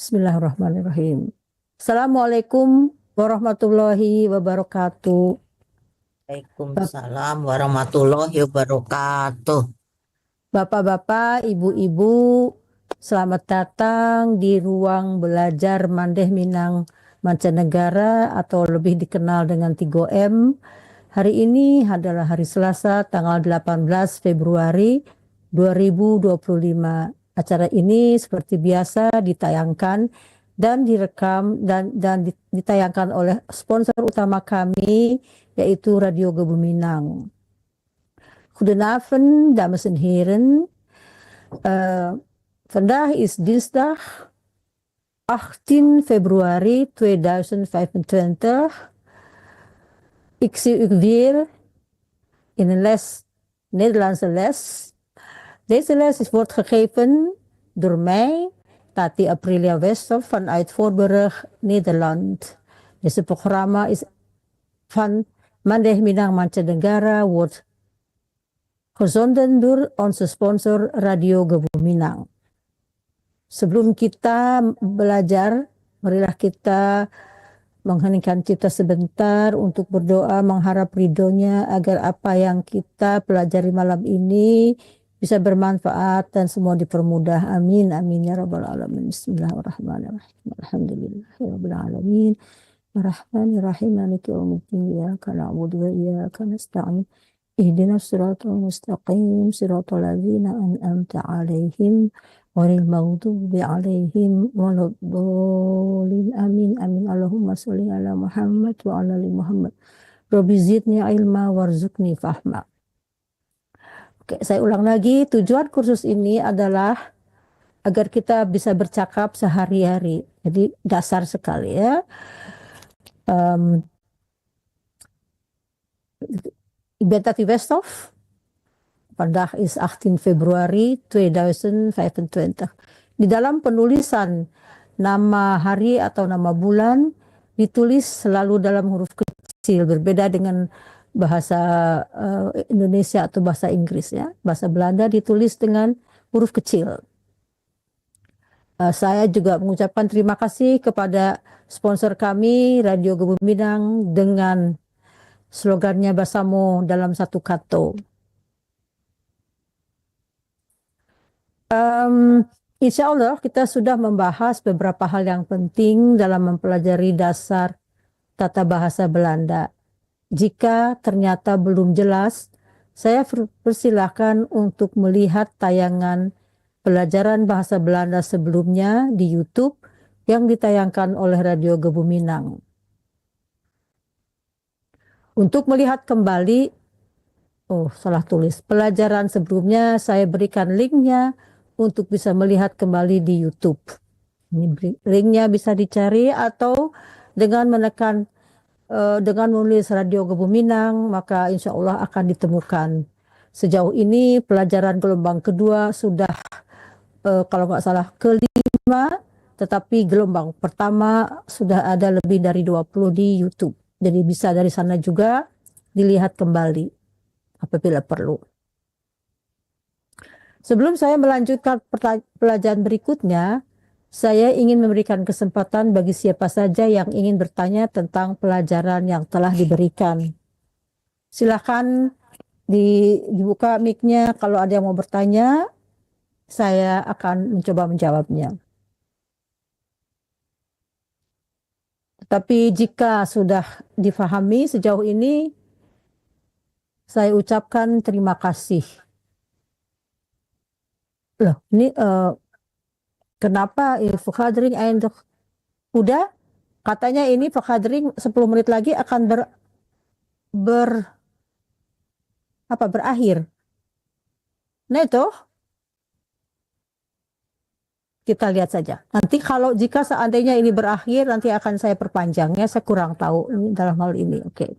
Bismillahirrahmanirrahim. Assalamualaikum warahmatullahi wabarakatuh. Waalaikumsalam warahmatullahi wabarakatuh. Bapak-bapak, ibu-ibu, selamat datang di ruang belajar Mandeh Minang Mancanegara atau lebih dikenal dengan 3M. Hari ini adalah hari Selasa tanggal 18 Februari 2025. Acara ini seperti biasa ditayangkan dan direkam dan ditayangkan oleh sponsor utama kami yaitu Radio Gebuminang. Goedenavond, dames en heren. Vandaag is dinsdag 18 februari 2025. Ik zie u weer in een Nederlandse les. Deze les wordt gegeven door mij, Tati Aprilia Westhoff vanuit Voorburg, Nederland. Deze programma is van Mandeh Minang Mancanegara, wordt gezonden door onze sponsor Radio Gebuminang. Sebelum kita belajar, marilah kita mengheningkan cipta sebentar untuk berdoa mengharap ridhonya agar apa yang kita pelajari malam ini bisa bermanfaat dan semua dipermudah. Amin, amin ya rabbal alamin. Bismillahirrahmanirrahim. Alhamdulillahirabbil alamin. Arrahmanirrahim. Maliki yaumiddin. Iyyaka na'budu wa iyyaka nasta'in. Ihdinas siratal mustaqim. Siratal ladzina an'amta 'alaihim ghairil maghdubi 'alaihim waladdallin. Amin, amin. Allahumma sholli ala Muhammad wa ala ali Muhammad. Rabbi zidni ilma warzuqni fahma. Oke, saya ulang lagi, tujuan kursus ini adalah agar kita bisa bercakap sehari-hari. Jadi dasar sekali ya. Ik ben Tati Westhoff. Vandaag is 18 Februari 2025. Di dalam penulisan nama hari atau nama bulan ditulis selalu dalam huruf kecil, berbeda dengan bahasa Indonesia atau bahasa Inggris ya. Bahasa Belanda ditulis dengan huruf kecil. Saya juga mengucapkan terima kasih kepada sponsor kami Radio Gebuminang dengan slogannya Basamo dalam satu kato. Insya Allah kita sudah membahas beberapa hal yang penting dalam mempelajari dasar tata bahasa Belanda. Jika ternyata belum jelas, saya persilahkan untuk melihat tayangan pelajaran bahasa Belanda sebelumnya di YouTube yang ditayangkan oleh Radio Gebuminang. Untuk melihat kembali, salah tulis, pelajaran sebelumnya saya berikan linknya untuk bisa melihat kembali di YouTube. Ini linknya bisa dicari atau dengan menekan dengan menulis Radio Gebuminang, maka insya Allah akan ditemukan. Sejauh ini pelajaran gelombang kedua sudah kalau nggak salah kelima, tetapi gelombang pertama sudah ada lebih dari 20 di YouTube. Jadi bisa dari sana juga dilihat kembali apabila perlu. Sebelum saya melanjutkan pelajaran berikutnya, saya ingin memberikan kesempatan bagi siapa saja yang ingin bertanya tentang pelajaran yang telah diberikan. Silakan dibuka mic-nya, kalau ada yang mau bertanya, saya akan mencoba menjawabnya. Tetapi jika sudah difahami sejauh ini, saya ucapkan terima kasih. Loh, ini kenapa vergadering eindig? Udah, katanya ini vergadering 10 menit lagi akan berakhir. Nah itu, kita lihat saja. Nanti jika seandainya ini berakhir, nanti akan saya perpanjangnya. Saya kurang tahu ini dalam hal ini. Oke.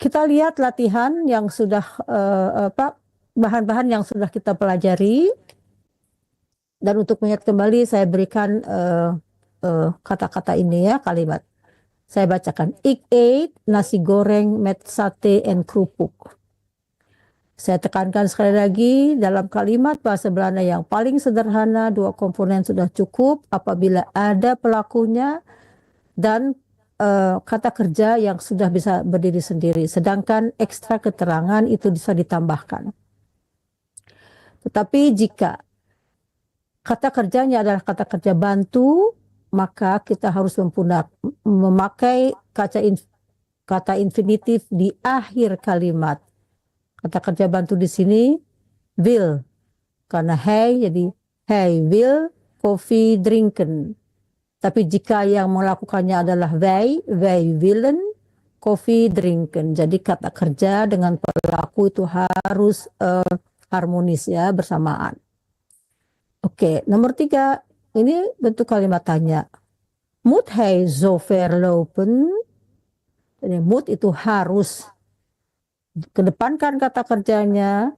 Kita lihat latihan yang sudah bahan-bahan yang sudah kita pelajari. Dan untuk mengingat kembali saya berikan kata-kata ini ya, kalimat. Saya bacakan. Ik eet nasi goreng met sate en kerupuk. Saya tekankan sekali lagi, dalam kalimat bahasa Belanda yang paling sederhana, dua komponen sudah cukup apabila ada pelakunya dan kata kerja yang sudah bisa berdiri sendiri. Sedangkan ekstra keterangan itu bisa ditambahkan. Tetapi jika kata kerjanya adalah kata kerja bantu, maka kita harus memakai kata infinitif di akhir kalimat. Kata kerja bantu di sini will, karena hey jadi hey will coffee drinken. Tapi jika yang melakukannya adalah they willen coffee drinken. Jadi kata kerja dengan pelaku itu harus harmonis ya, bersamaan. Oke, nomor 3, ini bentuk kalimat tanya. Moet hij zo ver lopen? Jadi moet itu harus, kedepankan kata kerjanya,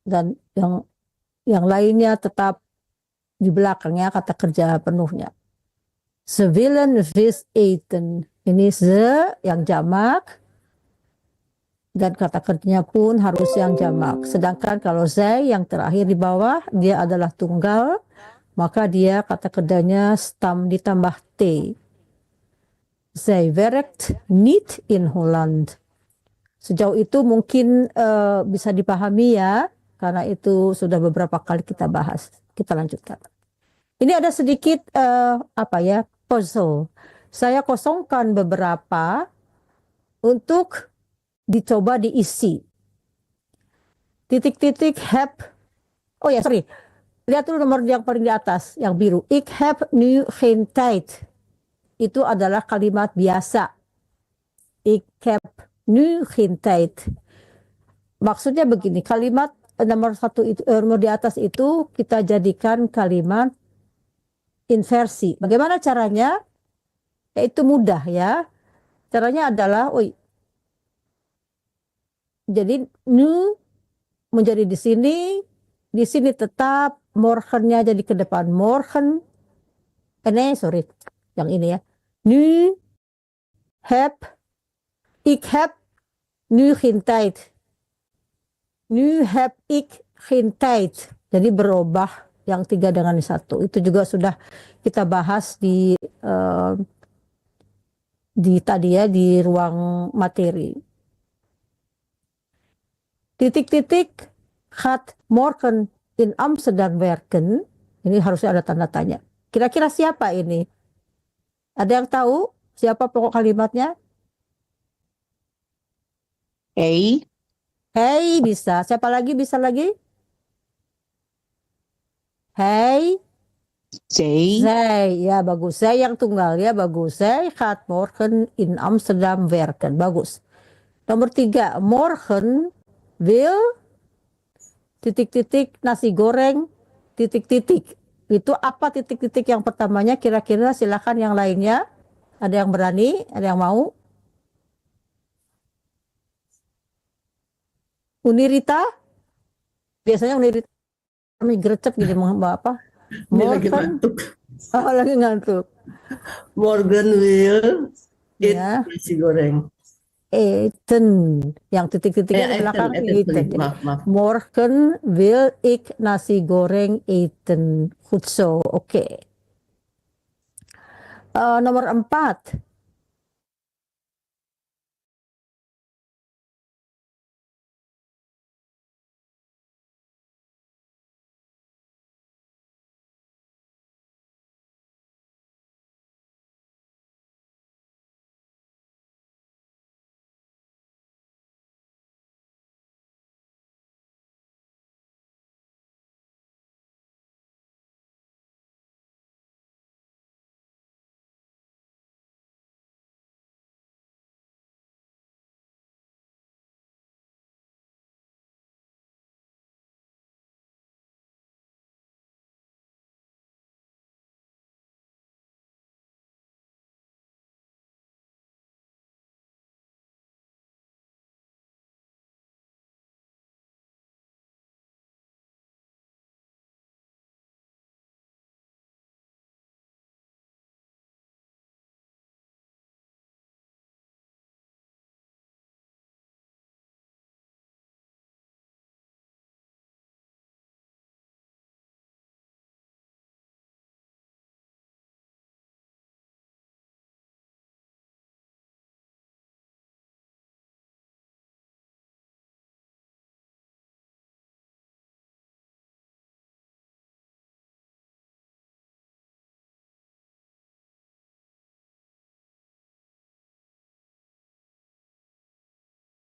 dan yang lainnya tetap di belakangnya kata kerja penuhnya. Ze willen vis eten. Ini ze yang jamak, dan kata kerjanya pun harus yang jamak. Sedangkan kalau zij yang terakhir di bawah, dia adalah tunggal, maka dia kata kerjanya stam ditambah t. Zij werkt niet in Holland. Sejauh itu mungkin bisa dipahami ya, karena itu sudah beberapa kali kita bahas. Kita lanjutkan. Ini ada sedikit puzzle. Saya kosongkan beberapa untuk dicoba diisi. Titik-titik have. Oh ya, sorry. Lihat dulu nomor yang paling di atas, yang biru. Ik heb nu geen tijd. Itu adalah kalimat biasa. Ik heb nu geen tijd. Maksudnya begini, kalimat nomor di atas itu kita jadikan kalimat inversi. Bagaimana caranya? Itu mudah ya. Caranya adalah, jadi nu menjadi di sini tetap morgennya jadi ke depan morgen. Sorry, yang ini ya. Nu ik heb nu geen tijd. Nu heb ik geen tijd. Jadi berubah yang 3 dengan 1. Itu juga sudah kita bahas di tadi ya, di ruang materi. Titik-titik gaat morgen in Amsterdam werken. Ini harusnya ada tanda tanya. Kira-kira siapa ini? Ada yang tahu siapa pokok kalimatnya? Hey, Hey bisa. Siapa lagi bisa lagi? Hey, zij, zij. Ya bagus. Zij yang tunggal ya bagus. Zij gaat morgen in Amsterdam werken. Bagus. Nomor 3, morgen will titik-titik nasi goreng titik-titik. Itu apa titik-titik yang pertamanya? Kira-kira silakan yang lainnya. Ada yang berani? Ada yang mau? Unirita? Biasanya Unirita kami gercep gini apa? Ini lagi Morgen. ngantuk. Oh, lagi ngantuk. Morgan will eat Ya, nasi goreng. eten. Yang titik-titiknya di belakang eten. sorry. Jadi, Maaf. morgen wil ik nasi goreng eten. Goed zo, oke. Nomor 4.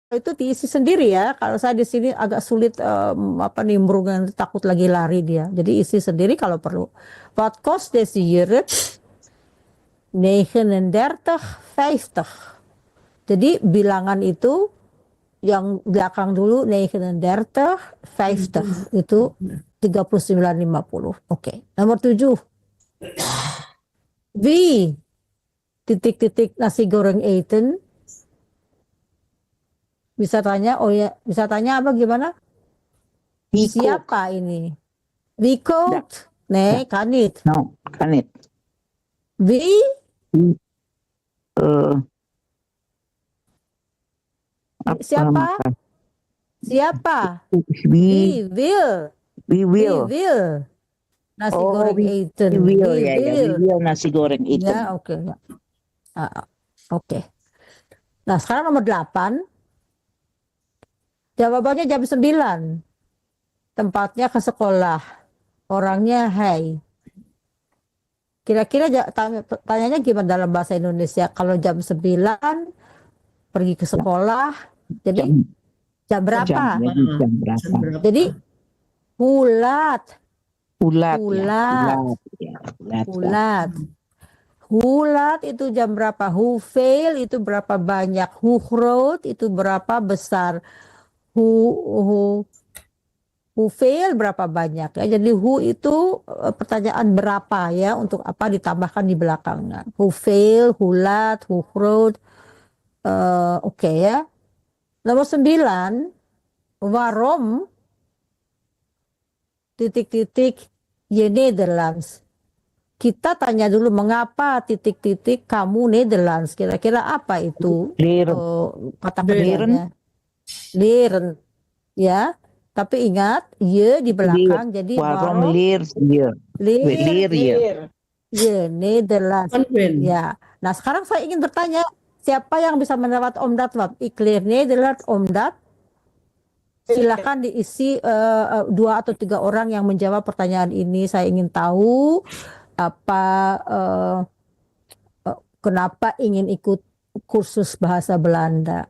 itu diisi sendiri ya. Kalau saya di sini agak sulit nimbrungan, takut lagi lari dia. Jadi isi sendiri kalau perlu. Wat kost deze jurk? 39,50. Jadi bilangan itu yang belakang dulu 39,50 itu 39,50. Oke. Nomor 7. Wie titik-titik nasi goreng eten? Bisa tanya, oh ya, bisa tanya apa gimana? Wie cook? Siapa ini? Wie kookt? Nee, kan niet. No, kan niet. Wie? Eh, Siapa? apa? Siapa? Wie Wie wie will will? nasi Oh, goreng wie eten? will Wie ya, ya. Wie will? will nasi goreng Ya, eten. oke. Ya. Oke. Nah, sekarang nomor 8. Jawabannya jam 9. Tempatnya ke sekolah. Orangnya hai. Kira-kira tanyanya gimana dalam bahasa Indonesia? Kalau jam 9 pergi ke sekolah, jadi Jam jam berapa? jadi jam berapa? Jadi hulat, Ulat ya. hulat, Ulat ya. Ulat. hulat. Hulat itu jam berapa? Hoeveel itu berapa banyak? Hoe groot itu berapa besar? Hoeveel berapa banyak ya? Jadi itu pertanyaan berapa ya, untuk apa ditambahkan di belakangnya. Hoeveel, hulat, hoe groot. Oke ya. Nomor 9, waarom titik-titik je Nederlands. Kita tanya dulu mengapa titik-titik kamu Nederlands. Kira-kira apa itu Leren. kata kerjanya? Leren. Ya. Tapi ingat, ye di belakang. Jadi Waarom leer je? Leer je. Ye Nederlands. Konven. Ya. Nah, sekarang saya ingin bertanya, siapa yang bisa mendapat omdat wat? Ik leer Nederlands omdat. Silakan diisi 2 atau 3 orang yang menjawab pertanyaan ini. Saya ingin tahu apa kenapa ingin ikut kursus bahasa Belanda.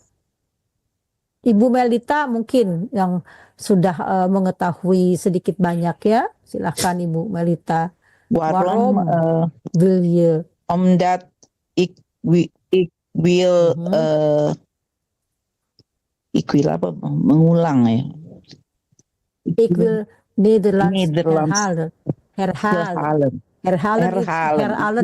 Ibu Melita mungkin yang sudah mengetahui sedikit banyak ya. Silakan Ibu Melita. Waarom? Wil je? Omdat ik wil ik wil apa? Mengulang ya. Ik wil Nederlands Nederlands herhalen. Herhalen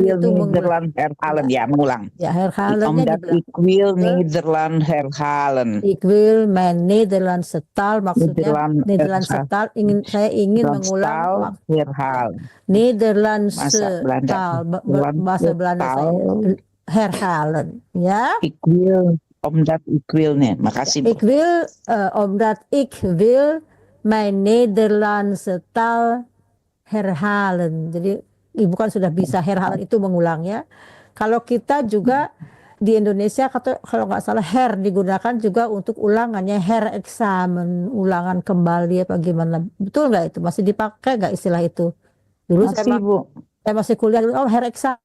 Ik wil itu Nederland herhalen. Ya, mengulang. Ya, herhalennya Omdat di ik wil Nederland herhalen. Ik wil mijn Nederlandse taal, maksudnya Nederlandse taal, saya ingin mengulang herhalen. Nederlandse taal, bahasa Belanda saya herhalen, ya. Ik wil, omdat ik wil, nih, makasih. Ik wil, omdat ik wil mijn Nederlandse taal herhalen. Jadi ibu kan sudah bisa herhalen itu mengulang ya. Kalau kita juga di Indonesia kalau nggak salah digunakan juga untuk ulangannya, eksamen, ulangan kembali apa gimana. Betul nggak itu? Masih dipakai nggak istilah itu? Dulu Masih, Bu. saya masih kuliah dulu, eksamen.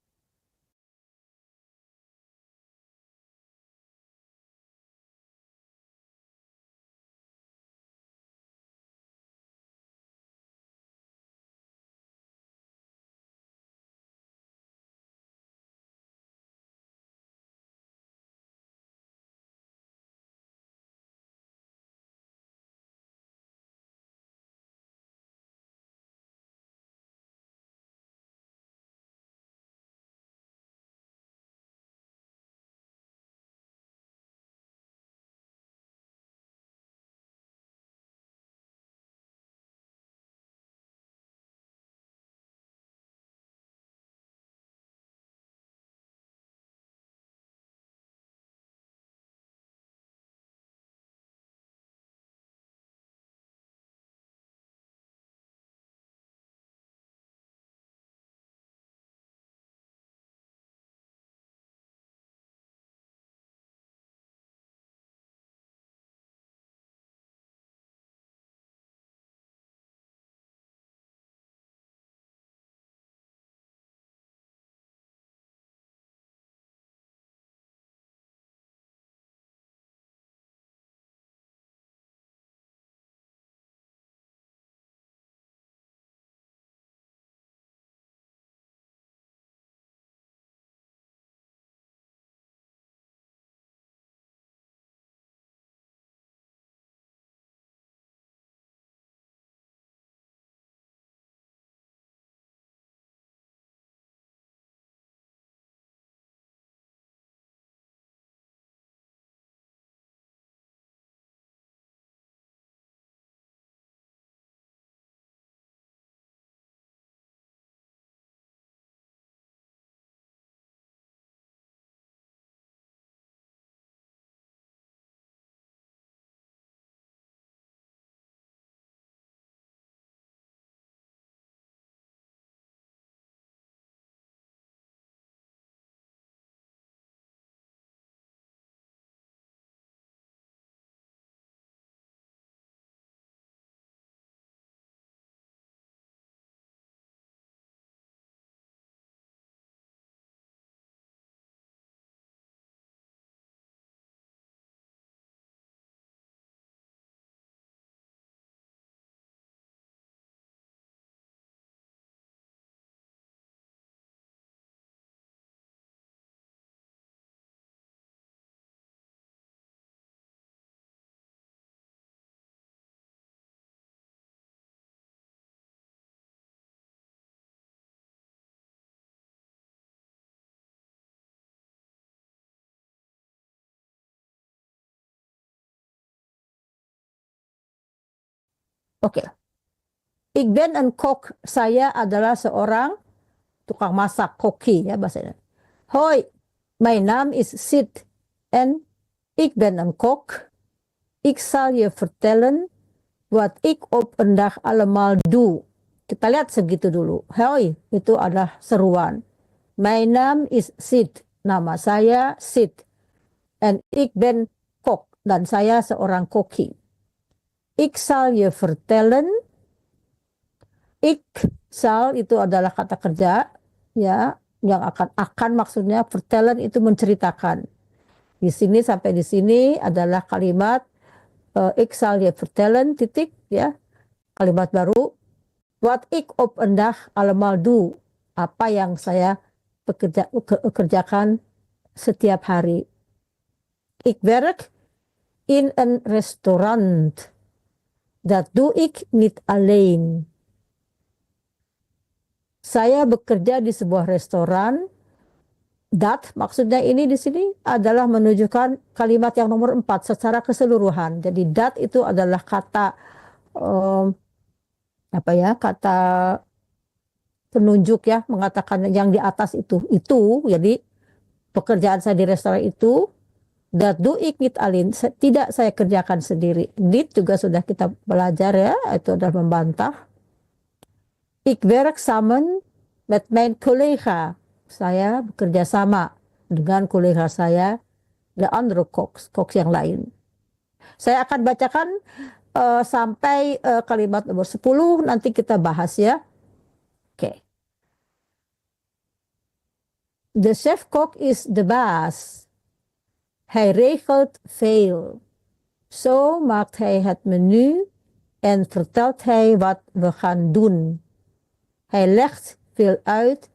Oke. Ik ben een kok. Saya adalah seorang tukang masak, koki ya bahasanya. Hoi, mijn naam is Sid en ik ben een kok. Ik zal je vertellen wat ik op een dag allemaal doe. Kita lihat segitu dulu. Hoi, itu adalah seruan. Mijn naam is Sid. Nama saya Sid. En ik ben kok. Dan saya seorang koki. Ik zal je vertellen. Ik zal itu adalah kata kerja. Ya, yang akan maksudnya vertellen itu menceritakan. Di sini sampai di sini adalah kalimat ik zal je vertellen titik ya. Kalimat baru. Wat ik op een dag allemaal doe. Apa yang saya kerjakan setiap hari. Ik werk in een restaurant. Dat doe ik niet alleen. Saya bekerja di sebuah restoran. Dat maksudnya ini di sini adalah menunjukkan kalimat yang nomor 4 secara keseluruhan. Jadi dat itu adalah kata kata penunjuk ya, mengatakan yang di atas itu. Jadi pekerjaan saya di restoran itu. Dat doe ik niet alleen. Tidak saya kerjakan sendiri. Dit juga sudah kita belajar ya. Itu adalah membantah. Ik werk samen met mijn collega. Saya bekerja sama dengan kolega saya. De andere koks yang lain. Saya akan bacakan sampai kalimat nomor 10. Nanti kita bahas ya. Oke. De chef-kok is de baas. Hij regelt veel. Zo maakt hij het menu en vertelt hij wat we gaan doen. Hij legt veel uit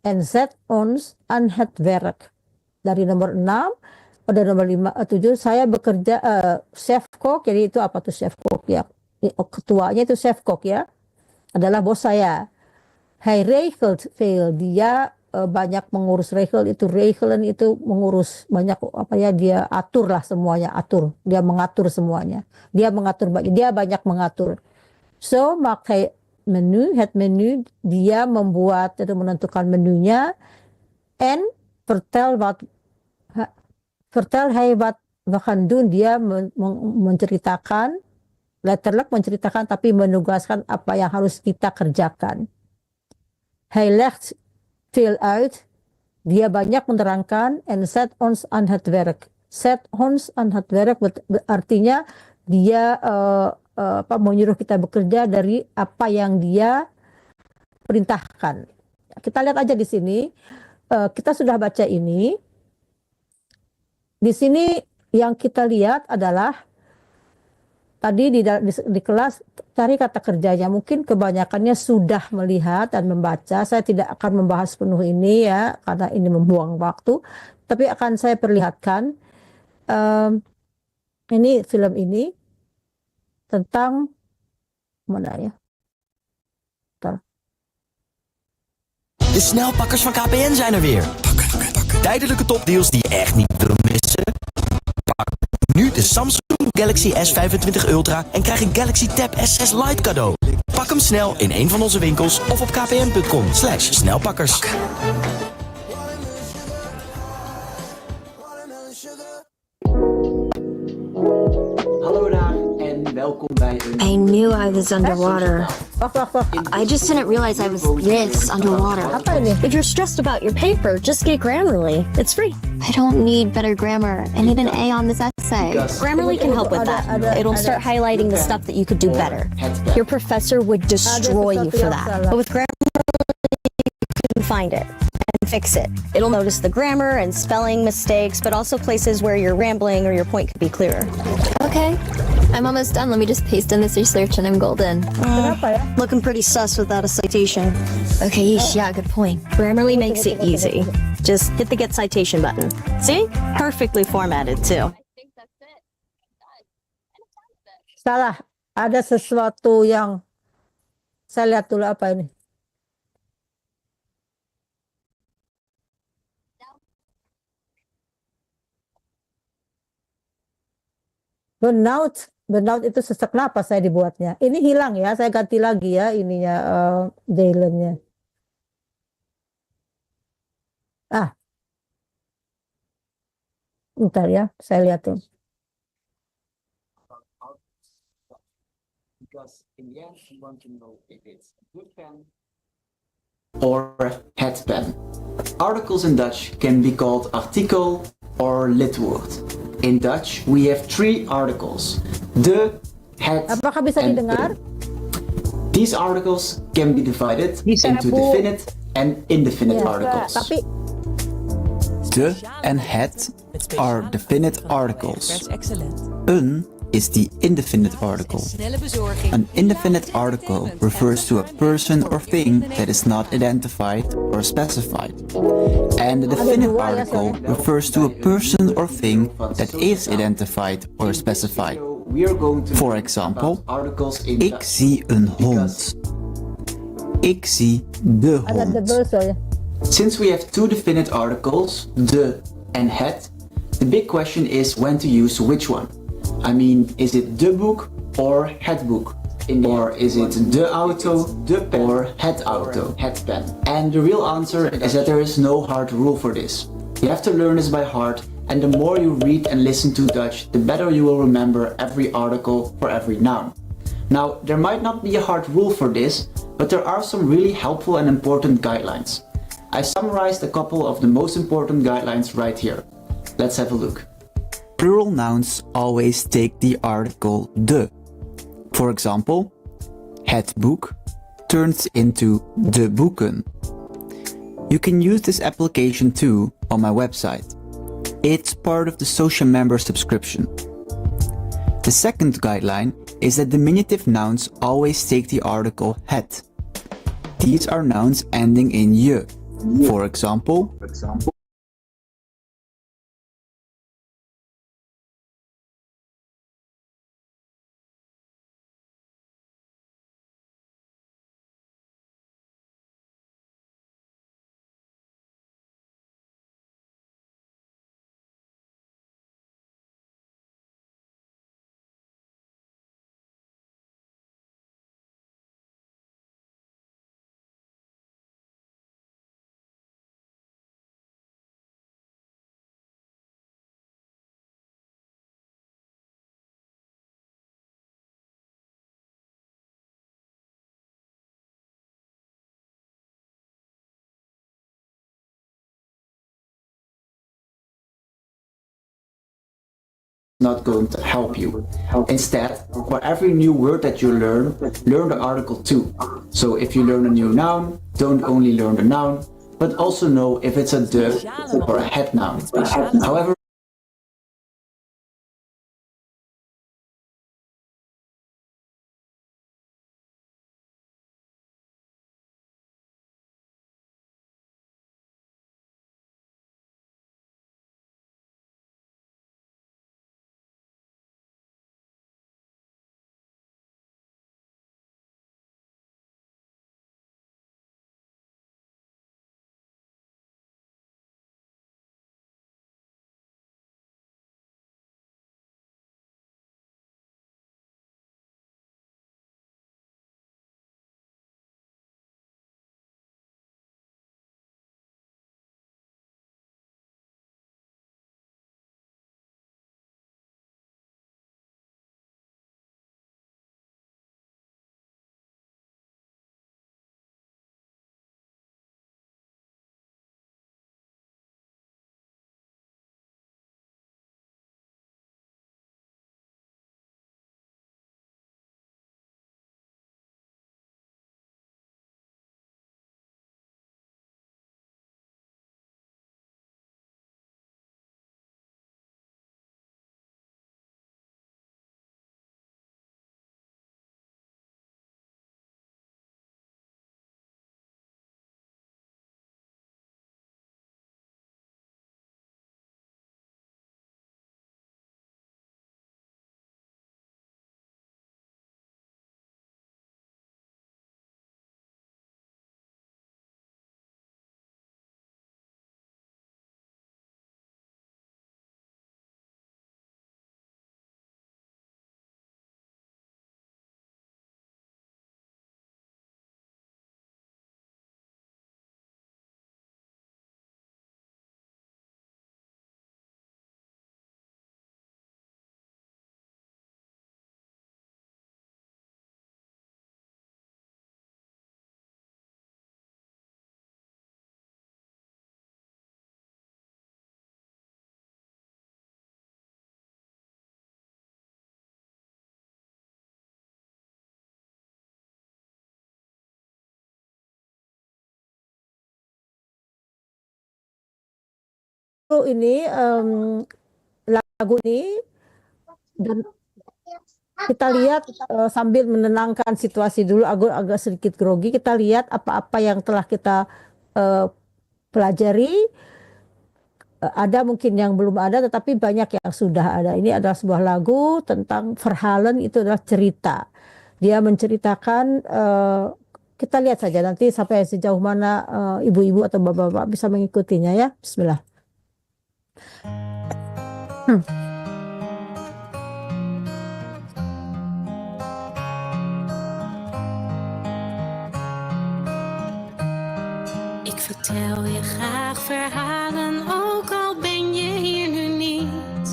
en zet ons aan het werk. Dari nomor 6 pada nomor 7 saya bekerja chef-kok. Jadi itu apa tuh chef-kok ya? Ketuanya itu chef-kok ya. Adalah bos saya. Hij regelt veel. Dia banyak mengurus regelen itu mengurus banyak dia atur lah semuanya, dia mengatur semuanya, dia banyak mengatur. So maakt hij het menu, dia membuat atau menentukan menunya. En vertel hij wat we gaan doen, dia menceritakan, letterlijk menceritakan tapi menugaskan apa yang harus kita kerjakan. Hij legt veel uit, dia banyak menerangkan, en zet ons aan het werk. Zet ons aan het werk artinya dia menyuruh kita bekerja dari apa yang dia perintahkan. Kita lihat aja di sini, kita sudah baca ini. Di sini yang kita lihat adalah tadi di kelas cari kata kerjanya. Mungkin kebanyakannya sudah melihat dan membaca. Saya tidak akan membahas penuh ini ya, karena ini membuang waktu. Tapi akan saya perlihatkan ini film ini tentang mana ya? De snelpakkers van KPN zijn er weer. Tijdelijke topdeals die je echt niet wil missen. Pak nu de Samsung Galaxy S25 Ultra en krijg een Galaxy Tab S6 Lite cadeau. Pak hem snel in een van onze winkels of op kpn.com/snelpakkers. Hallo daar en welkom bij een... I knew I was underwater. Wacht. I just didn't realize I was this underwater. Apa ini? If you're stressed about your paper, just get Grammarly. It's free. I don't need better grammar. I need an A on this essay. Grammarly can help with that. It'll start highlighting the stuff that you could do better. Your professor would destroy you for that. But with Grammarly, you can find it and fix it. It'll notice the grammar and spelling mistakes, but also places where you're rambling or your point could be clearer. Okay, I'm almost done. Let me just paste in this research and I'm golden. Kenapa ya? Looking pretty sus without a citation. Okay, yeesh, yeah, good point. Grammarly makes it easy. Just hit the get citation button. See? Perfectly formatted too. Salah, ada sesuatu yang saya lihat dulu apa ini. Burnout Burnout itu sesak napas saya dibuatnya. Ini hilang ya, saya ganti lagi ya ininya Dylan-nya. Ah, bentar ya, saya lihatin. Because in the end, you want to know if it's a good pen or a het pen. Articles in Dutch can be called artikel or lidwoord. In Dutch, we have three articles: de, het, Apakah bisa and didengar? een. These articles can be divided Bisa, into Bu. definite and indefinite Ya, articles. tapi De en het are definite articles. Een is the indefinite article. An indefinite article refers to a person or thing that is not identified or specified. And a definite article refers to a person or thing that is identified or specified. We are going to For learn example, about articles in Ik Dutch. zie een hond. Ik zie de ada hond. double ya. Since we have two definite articles, de and het, the big question is when to use which one. I mean, is it de boek or het boek? Or is it de auto, de pen, or het auto, het pen? And the real answer is that there is no hard rule for this. You have to learn this by heart, and the more you read and listen to Dutch, the better you will remember every article for every noun. Now, there might not be a hard rule for this, but there are some really helpful and important guidelines. I summarized a couple of the most important guidelines right here. Let's have a look. Plural nouns always take the article de. For example, het boek turns into de boeken. You can use this application too on my website. It's part of the social member subscription. The second guideline is that diminutive nouns always take the article het. These are nouns ending in je. For example, Not going to help you. Instead, for every new word that you learn the article too. So if you learn a new noun, don't only learn the noun, but also know if it's a de or a het noun. However, ini lagu ini dan kita lihat sambil menenangkan situasi dulu, agak sedikit grogi, kita lihat apa-apa yang telah kita pelajari. Ada mungkin yang belum ada, tetapi banyak yang sudah ada. Ini adalah sebuah lagu tentang Verhalen, itu adalah cerita. Dia menceritakan, kita lihat saja nanti sampai sejauh mana ibu-ibu atau bapak-bapak bisa mengikutinya ya. Bismillah. Ik vertel je graag verhalen, ook al ben je hier nu niet.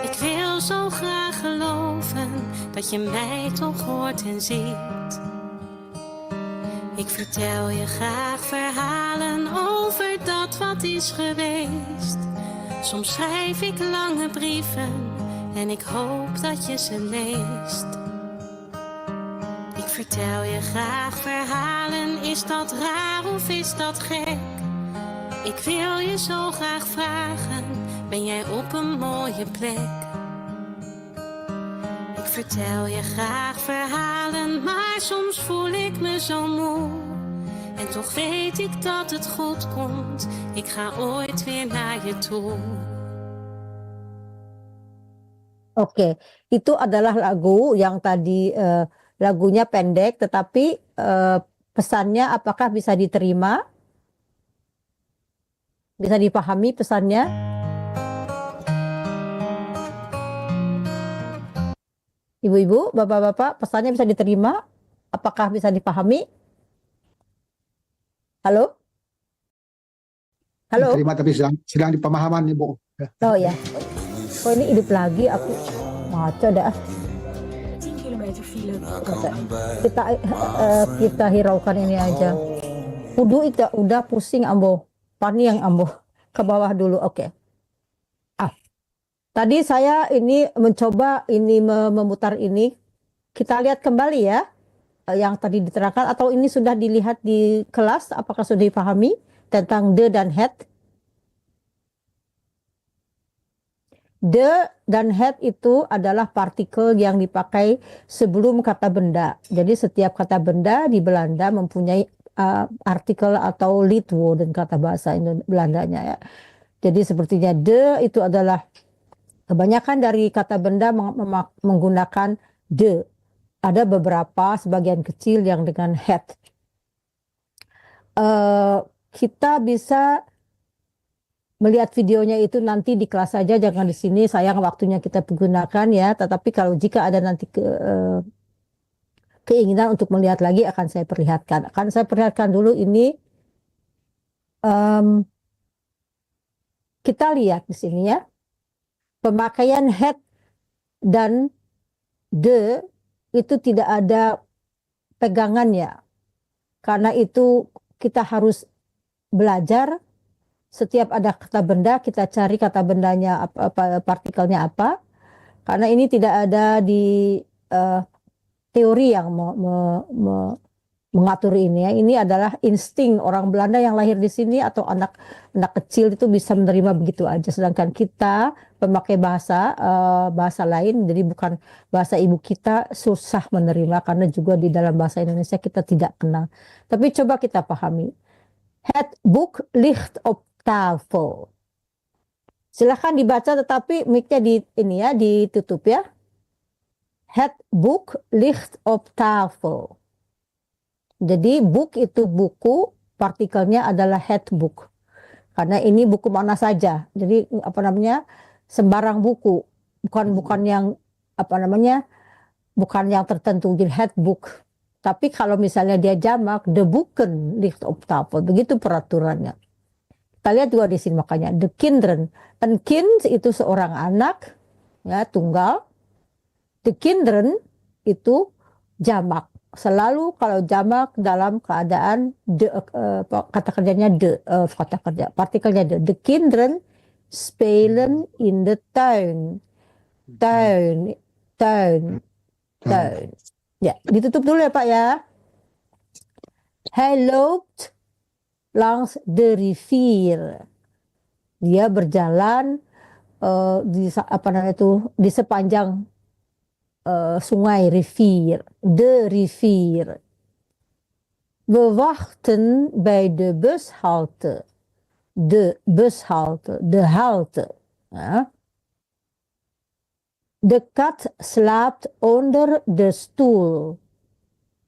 Ik wil zo graag geloven dat je mij toch hoort en ziet. Ik vertel je graag verhalen over dat wat is geweest. Soms schrijf ik lange brieven en ik hoop dat je ze leest. Ik vertel je graag verhalen, is dat raar of is dat gek? Ik wil je zo graag vragen, ben jij op een mooie plek? Ik vertel je graag verhalen, maar soms voel ik me zo moe. En toch weet ik dat het goed komt, ik ga ooit weer naar je toe. Oke, itu adalah lagu yang tadi lagunya pendek, tetapi pesannya apakah bisa diterima? Bisa dipahami pesannya? Ibu-ibu, bapak-bapak, pesannya bisa diterima? Apakah bisa dipahami? Halo? Halo? Diterima tapi sedang di pemahaman Ibu. Oh ya. Oh ini hidup lagi, aku ngaco dah. 10 kilometer file. Kita hiraukan ini aja. Udah pusing ambo. Pani yang ambo. Ke bawah dulu. Oke. Tadi saya ini mencoba ini memutar ini. Kita lihat kembali ya. Yang tadi diterangkan atau ini sudah dilihat di kelas, apakah sudah dipahami tentang the dan had? The dan had itu adalah partikel yang dipakai sebelum kata benda. Jadi setiap kata benda di Belanda mempunyai artikel atau lidwoord dan kata bahasa Belandanya ya. Jadi sepertinya the itu adalah kebanyakan dari kata benda menggunakan the. Ada beberapa sebagian kecil yang dengan had. Kita bisa melihat videonya itu nanti di kelas saja, jangan di sini, sayang waktunya kita gunakan ya. Tetapi kalau jika ada nanti keinginan untuk melihat lagi akan saya perlihatkan. Akan saya perlihatkan dulu ini. Kita lihat di sini ya. Pemakaian had dan the itu tidak ada pegangannya. Karena itu kita harus belajar. Setiap ada kata benda, kita cari kata bendanya partikelnya apa. Karena ini tidak ada di teori yang mengatur ini ya. Ini adalah insting orang Belanda yang lahir di sini atau anak kecil itu bisa menerima begitu aja. Sedangkan kita pemakai bahasa lain, jadi bukan bahasa ibu kita, susah menerima karena juga di dalam bahasa Indonesia kita tidak kenal. Tapi coba kita pahami. Het boek ligt op tafel. Silahkan dibaca tetapi mic-nya ditutup ya. Het boek ligt op tafel. Jadi book itu buku, partikelnya adalah het book. Karena ini buku mana saja. Jadi sembarang buku, bukan yang bukan yang tertentu, jadi het book. Tapi kalau misalnya dia jamak, de boeken ligt op tafel. Begitu peraturannya. Kita lihat juga di sini makanya de kinderen. Een kind itu seorang anak, ya tunggal. De kinderen itu jamak. Selalu kalau jamak dalam keadaan kata kerjanya partikelnya de. De kinderen spelen in de tuin. Tuin. Ya, ditutup dulu ya Pak ya. Hij loopt langs de rivier. Dia berjalan di sepanjang sungai, rivier, de rivier. We wachten bij de bushalte. De bushalte, de halte. Ja. De kat slaapt onder de stoel.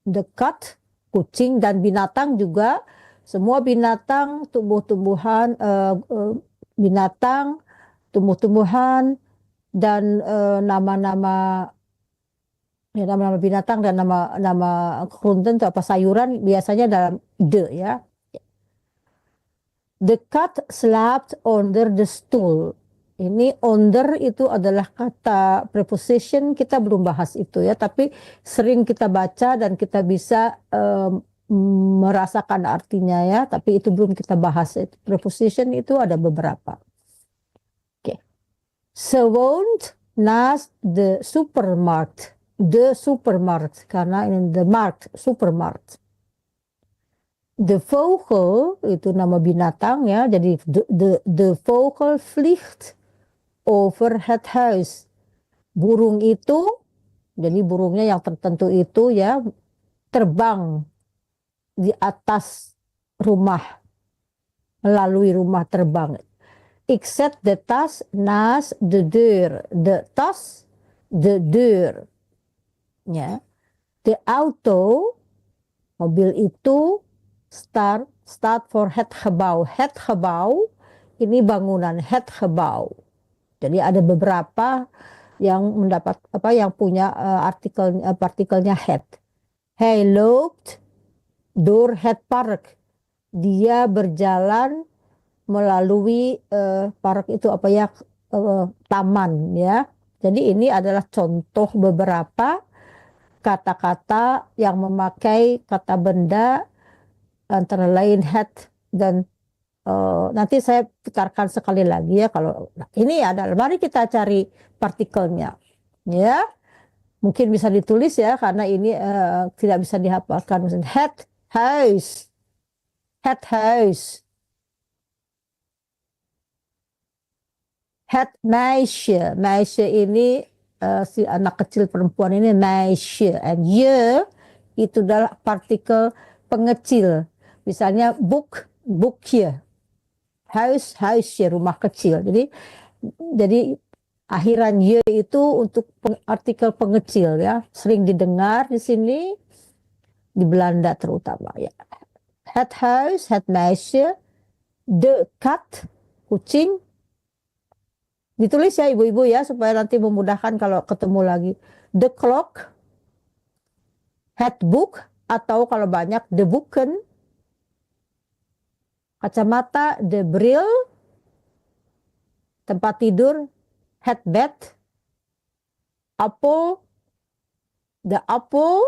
De kat, kucing dan binatang juga, semua binatang, tumbuh-tumbuhan, binatang, tumbuh-tumbuhan, dan nama-nama binatang dan nama groenten atau apa sayuran biasanya dalam de ya. The cat slept under the stool. Ini under itu adalah kata preposition, kita belum bahas itu ya, tapi sering kita baca dan kita bisa merasakan artinya ya, tapi itu belum kita bahas. Preposition itu ada beberapa. Oke. Ze woont naast de supermarkt. De supermarkt, karena ini de markt, supermarkt. De vogel, itu nama binatang ya, jadi de vogel vliegt over het huis. Burung itu, jadi burungnya yang tertentu itu ya, terbang di atas rumah, melalui rumah terbang. Ik zet de tas naast de deur. De tas, de deur. Ya. De auto, mobil itu, start for het gebouw. Het gebouw, ini bangunan, het gebouw. Jadi ada beberapa yang mendapat yang punya partikelnya het. Hij loopt door het park. Dia berjalan melalui park itu taman ya. Jadi ini adalah contoh beberapa kata-kata yang memakai kata benda antara lain het dan nanti saya putarkan sekali lagi ya kalau ini adalah, mari kita cari partikelnya ya, mungkin bisa ditulis ya karena ini tidak bisa dihafalkan. Het huis, het huis, het meisje, meisje ini si anak kecil perempuan ini meisje, and je itu adalah partikel pengecil, misalnya boek, boekje. Huis, huisje, rumah kecil. Jadi akhiran ye itu untuk artikel pengecil ya, sering didengar di sini di Belanda terutama ya. Het huis, het meisje, de kat, kucing. Ditulis ya ibu-ibu ya supaya nanti memudahkan kalau ketemu lagi. The clock, het boek atau kalau banyak de boeken. Kacamata, de bril, tempat tidur, het bed, apel, de apel,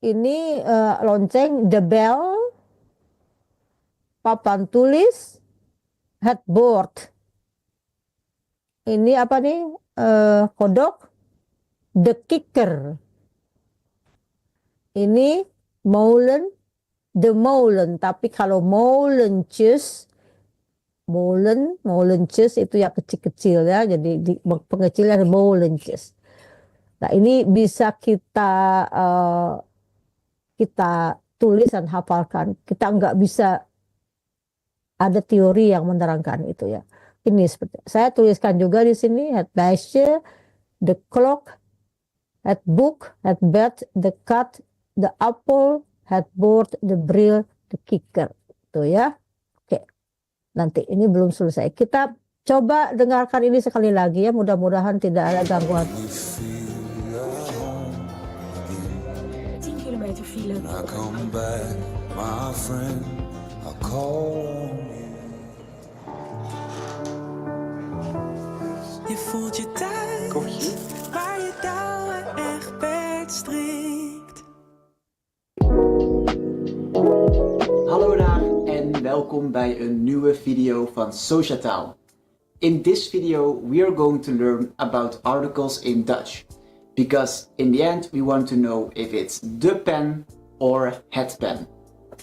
ini lonceng, de bel, papan tulis, het bord, ini apa nih, kodok, de kikker, ini molen, de molen, tapi kalau molentjes, molentjes itu yang kecil-kecil ya, jadi di pengecilnya molentjes. Nah ini bisa kita tulis dan hafalkan. Kita nggak bisa ada teori yang menerangkan itu ya. Ini seperti saya tuliskan juga di sini, het meisje, the clock, het boek, het bed, the cat, the apple, het bord, the bril, the kikker. Tuh ya. Oke. Nanti ini belum selesai. Kita coba dengarkan ini sekali lagi ya. Mudah-mudahan tidak ada gangguan. 10 kilometer file. Je voelt je thuis, waar je touwen echt strikt. Hallo daar en welkom bij een nieuwe video van Sociataal. In this video we are going to learn about articles in Dutch. Because in the end we want to know if it's de pen or het pen.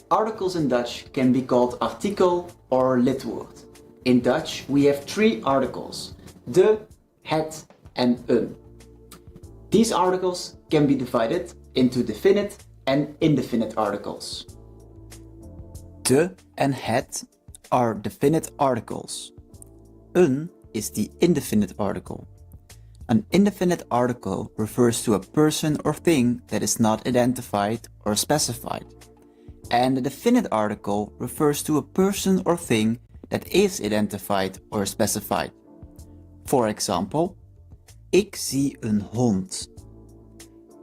Articles in Dutch can be called artikel or lidwoord. In Dutch, we have three articles: de, het, and een. These articles can be divided into definite and indefinite articles. De and het are definite articles. Een is the indefinite article. An indefinite article refers to a person or thing that is not identified or specified. And a definite article refers to a person or thing that is identified or specified. For example, ik zie een hond.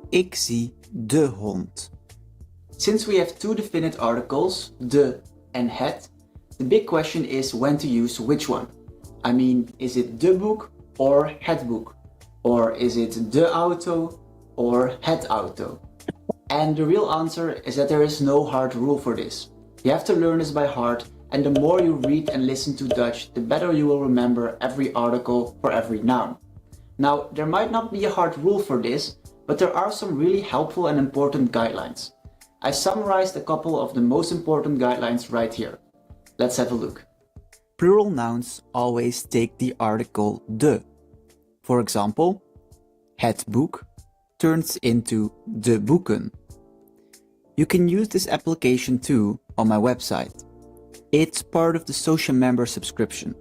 Ik zie de hond. Since we have two definite articles, de and het, the big question is when to use which one. I mean, is it de boek or het boek? Or is it de auto or het auto? And the real answer is that there is no hard rule for this. You have to learn this by heart, and the more you read and listen to Dutch, the better you will remember every article for every noun. Now, there might not be a hard rule for this, but there are some really helpful and important guidelines. I summarized a couple of the most important guidelines right here. Let's have a look. Plural nouns always take the article de. For example, het boek turns into de boeken. You can use this application too on my website. It's part of the social member subscription.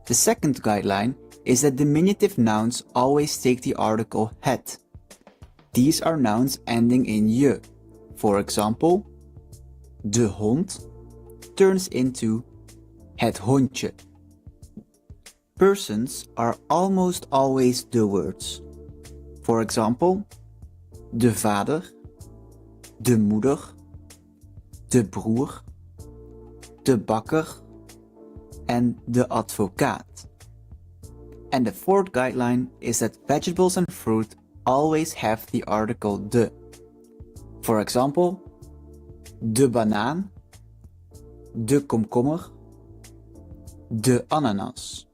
The second guideline is that diminutive nouns always take the article het. These are nouns ending in je. For example, de hond turns into het hondje. Persons are almost always de words. For example, de vader, de moeder, de broer, de bakker, and de advocaat. And the fourth guideline is that vegetables and fruit always have the article de. For example, de banaan, de komkommer, de ananas.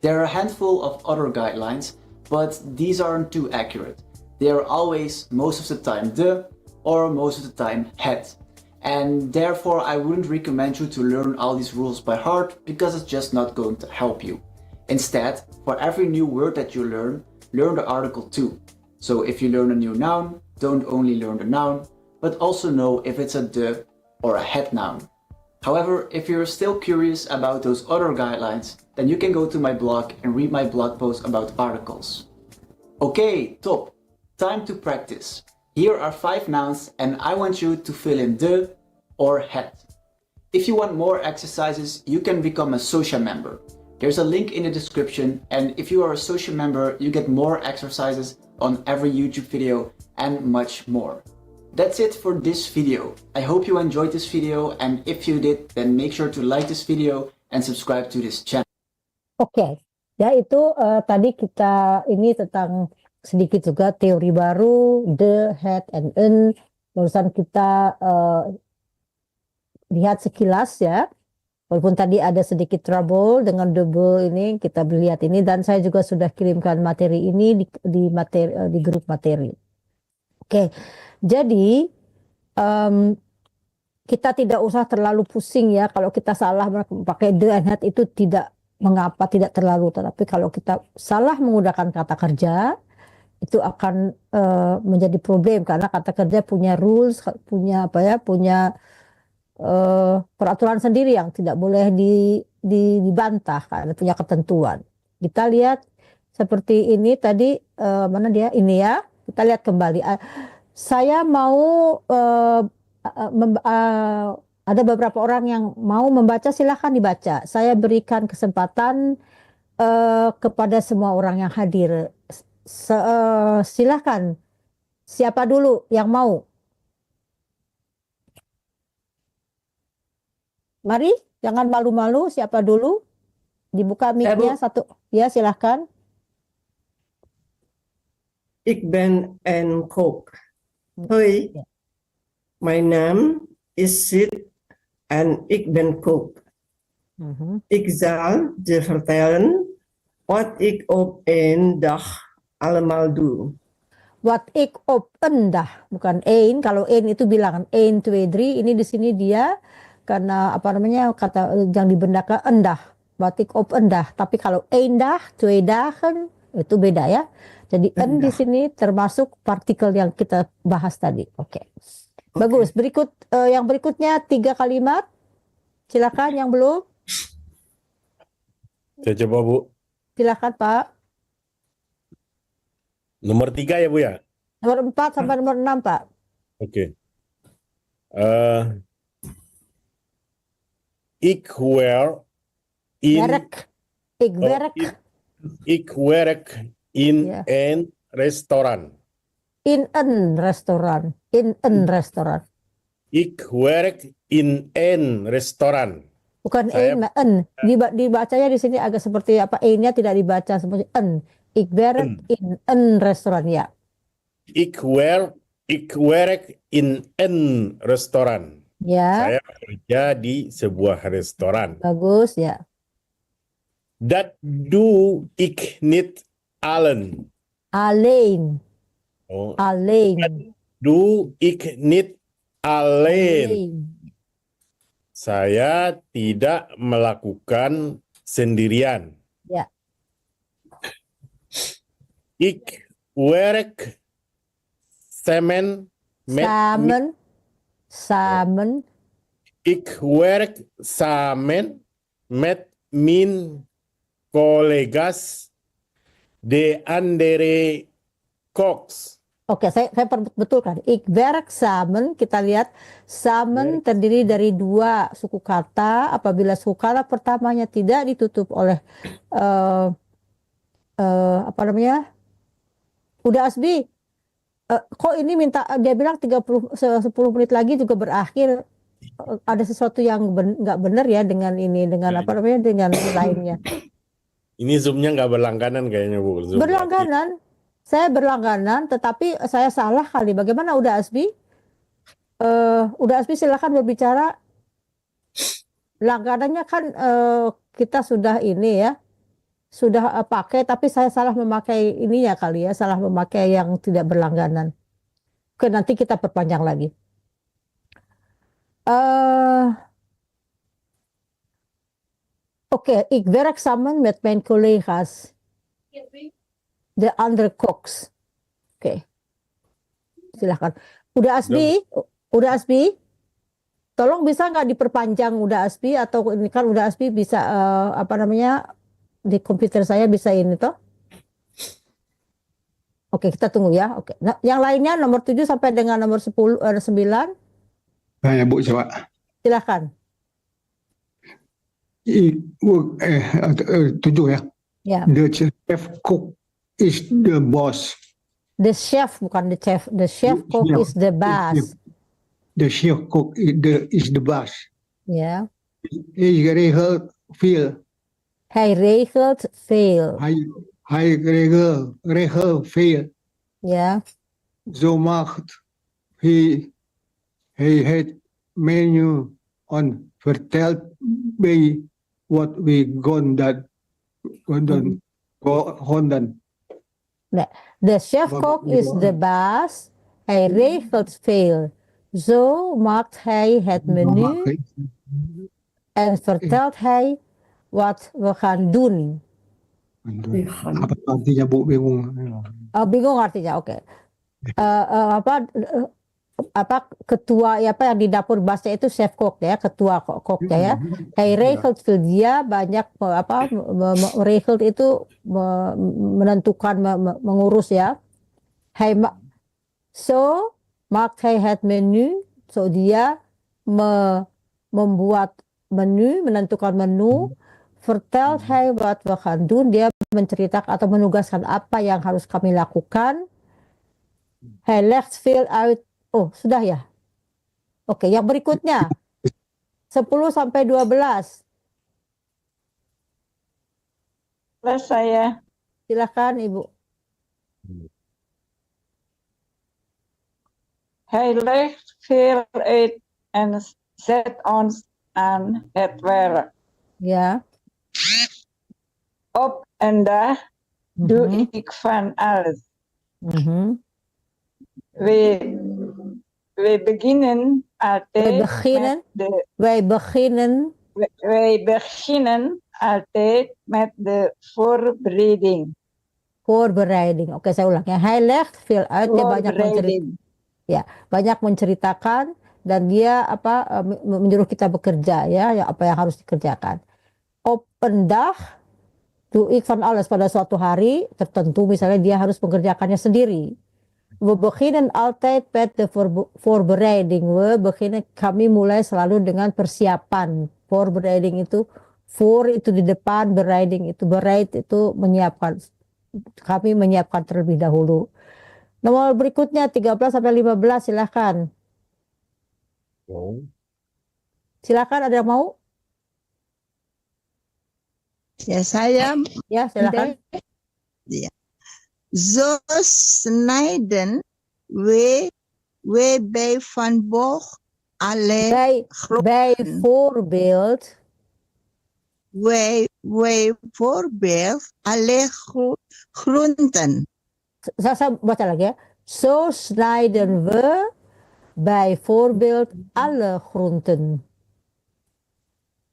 There are a handful of other guidelines, but these aren't too accurate. They are always, most of the time, de, or most of the time, het. And therefore I wouldn't recommend you to learn all these rules by heart, because it's just not going to help you. Instead, for every new word that you learn the article too. So if you learn a new noun, don't only learn the noun, but also know if it's a de or a het noun. However, if you're still curious about those other guidelines, then you can go to my blog and read my blog post about articles. Okay, top. Time to practice. Here are 5 nouns and I want you to fill in de or het. If you want more exercises, you can become a social member. There's a link in the description, and if you are a social member, you get more exercises on every YouTube video and much more. That's it for this video. I hope you enjoyed this video, and if you did, then make sure to like this video and subscribe to this channel. Oke, ya itu tadi kita ini tentang sedikit juga teori baru, the, het, and en. Barusan kita lihat sekilas ya, walaupun tadi ada sedikit trouble dengan double ini, kita lihat ini, dan saya juga sudah kirimkan materi ini di grup materi. Oke, jadi kita tidak usah terlalu pusing ya kalau kita salah pakai the and het, itu tidak mengapa, tidak terlalu. Tetapi kalau kita salah menggunakan kata kerja, itu akan menjadi problem, karena kata kerja punya rules, punya apa ya, punya peraturan sendiri yang tidak boleh dibantah, karena punya ketentuan. Kita lihat seperti ini tadi, mana dia, ini ya, kita lihat kembali. Saya mau ada beberapa orang yang mau membaca, silahkan dibaca. Saya berikan kesempatan kepada semua orang yang hadir. Silahkan, siapa dulu yang mau? Mari, jangan malu-malu, siapa dulu? Dibuka mic-nya satu. Ya, silahkan. Ik ben en Kok. Hoi, mijn naam is Sid en ik ben Kok. Ik zal je vertellen wat ik op een dag allemaal doe. Wat ik op een dag, bukan een. Kalau een itu bilangan 1, 2, 3. Ini di sini dia karena apa namanya kata yang dibendakan endah, batik op endah. Tapi kalau eendag, 2 dagen itu beda ya. Jadi en di sini termasuk partikel yang kita bahas tadi. Oke. Bagus. Berikut yang berikutnya 3 kalimat. Silakan yang belum. Saya coba Bu. Silakan Pak. Nomor 3 ya Bu ya? Nomor 4 sampai nomor 6 Pak. Oke. Ik werk in ik werk in een restaurant. In een restaurant. In een restaurant. Ik werk in een restaurant. Bukan een, maar en. Dibacanya di sini agak seperti apa? E-nya tidak dibaca seperti en. Ik werk in een restaurant ya. Ik werk in een restaurant. Ya. Saya bekerja di sebuah restoran. Bagus ya. Dat doe ik niet alleen. Alleen. Oh. Alleen. Dat doe ik niet alleen. Saya tidak melakukan sendirian. Ya. Ik werk samen samen. Ik werk samen met mijn collega's de andere koks. Oke, saya betulkan. Ik werk samen, kita lihat samen terdiri dari 2 suku kata. Apabila suku kata pertamanya tidak ditutup oleh apa namanya? Udah Asbi. Kok ini minta dia bilang 10 menit lagi juga berakhir. Ada sesuatu yang nggak benar ya dengan ini, dengan apa namanya, dengan lainnya. Ini Zoom-nya nggak berlangganan kayaknya Bu. Zoom Berlangganan. Saya berlangganan, tetapi saya salah kali. Bagaimana Uda Asbi? Uda Asbi silakan berbicara. Langganannya kan kita sudah ini ya, sudah pakai, tapi saya salah memakai ininya kali ya, salah memakai yang tidak berlangganan. Oke, nanti kita perpanjang lagi. Oke, ik werk samen met mijn collega's. The andere koks. Oke. Silahkan. Udah Asbi, tolong bisa nggak diperpanjang Udah Asbi, atau ini kan Udah Asbi bisa apa namanya, di komputer saya bisa ini toh. Oke, kita tunggu ya. Oke. Nah, yang lainnya nomor 7 sampai dengan nomor 9. Ya Bu, coba. Silahkan. 7 ya. Ya. The chef cook is the boss. The chef, bukan the chef. The chef cook is the boss. The chef cook is the boss. Ya. Hij regelt veel. Hij regelt veel. Hij regelt veel. Ja. Zo maakt hij het menu on vertelt bij what we gaan dan. The chef kok is de baas. Hij regelt veel. Zo maakt hij het menu en vertelt hij wat we gaan doen. Apa artinya Bu? Bingung. Bingung artinya, oke. Apa ketua ya, apa yang di dapur bahasa itu chef kok ya, ketua koknya ya. Hij regelt veel, dia banyak regelt itu menentukan, mengurus ya. So maakt hij het menu, so dia membuat menu, menentukan menu. Vertelt hij wat we gaan doen, dia menceritakan atau menugaskan apa yang harus kami lakukan. Hij legt veel uit. Oh, sudah ya? Oke, yang berikutnya 10 sampai 12. Saya. Silakan Ibu. Hij legt veel uit en zet ons aan het werk. Ja. Op een dag doe ik van alles. We we beginnen altijd wij beginnen altijd met de voorbereiding. Voorbereiding. Oke, saya ulang ya. Hij legt veel uit, dia banyak menceritakan dan dia menyuruh kita bekerja ya, apa yang harus dikerjakan. Op een dag doe ik van alles pada suatu hari tertentu, misalnya dia harus mengerjakannya sendiri. We beginnen altijd met de voorbereiding. Kami mulai selalu dengan persiapan. Voorbereiding itu voor itu di depan, bereiding itu bereid itu menyiapkan. Kami menyiapkan terlebih dahulu. Nomor berikutnya 13 sampai 15 silakan. Silakan, ada yang mau? Ya, saya. Ya, silakan. Ya. Zo snijden we bij Van Boog alle bijvoorbeeld wij voorbeeld alle groenten. Saya baca lagi ya. Zo snijden we bijvoorbeeld alle groenten.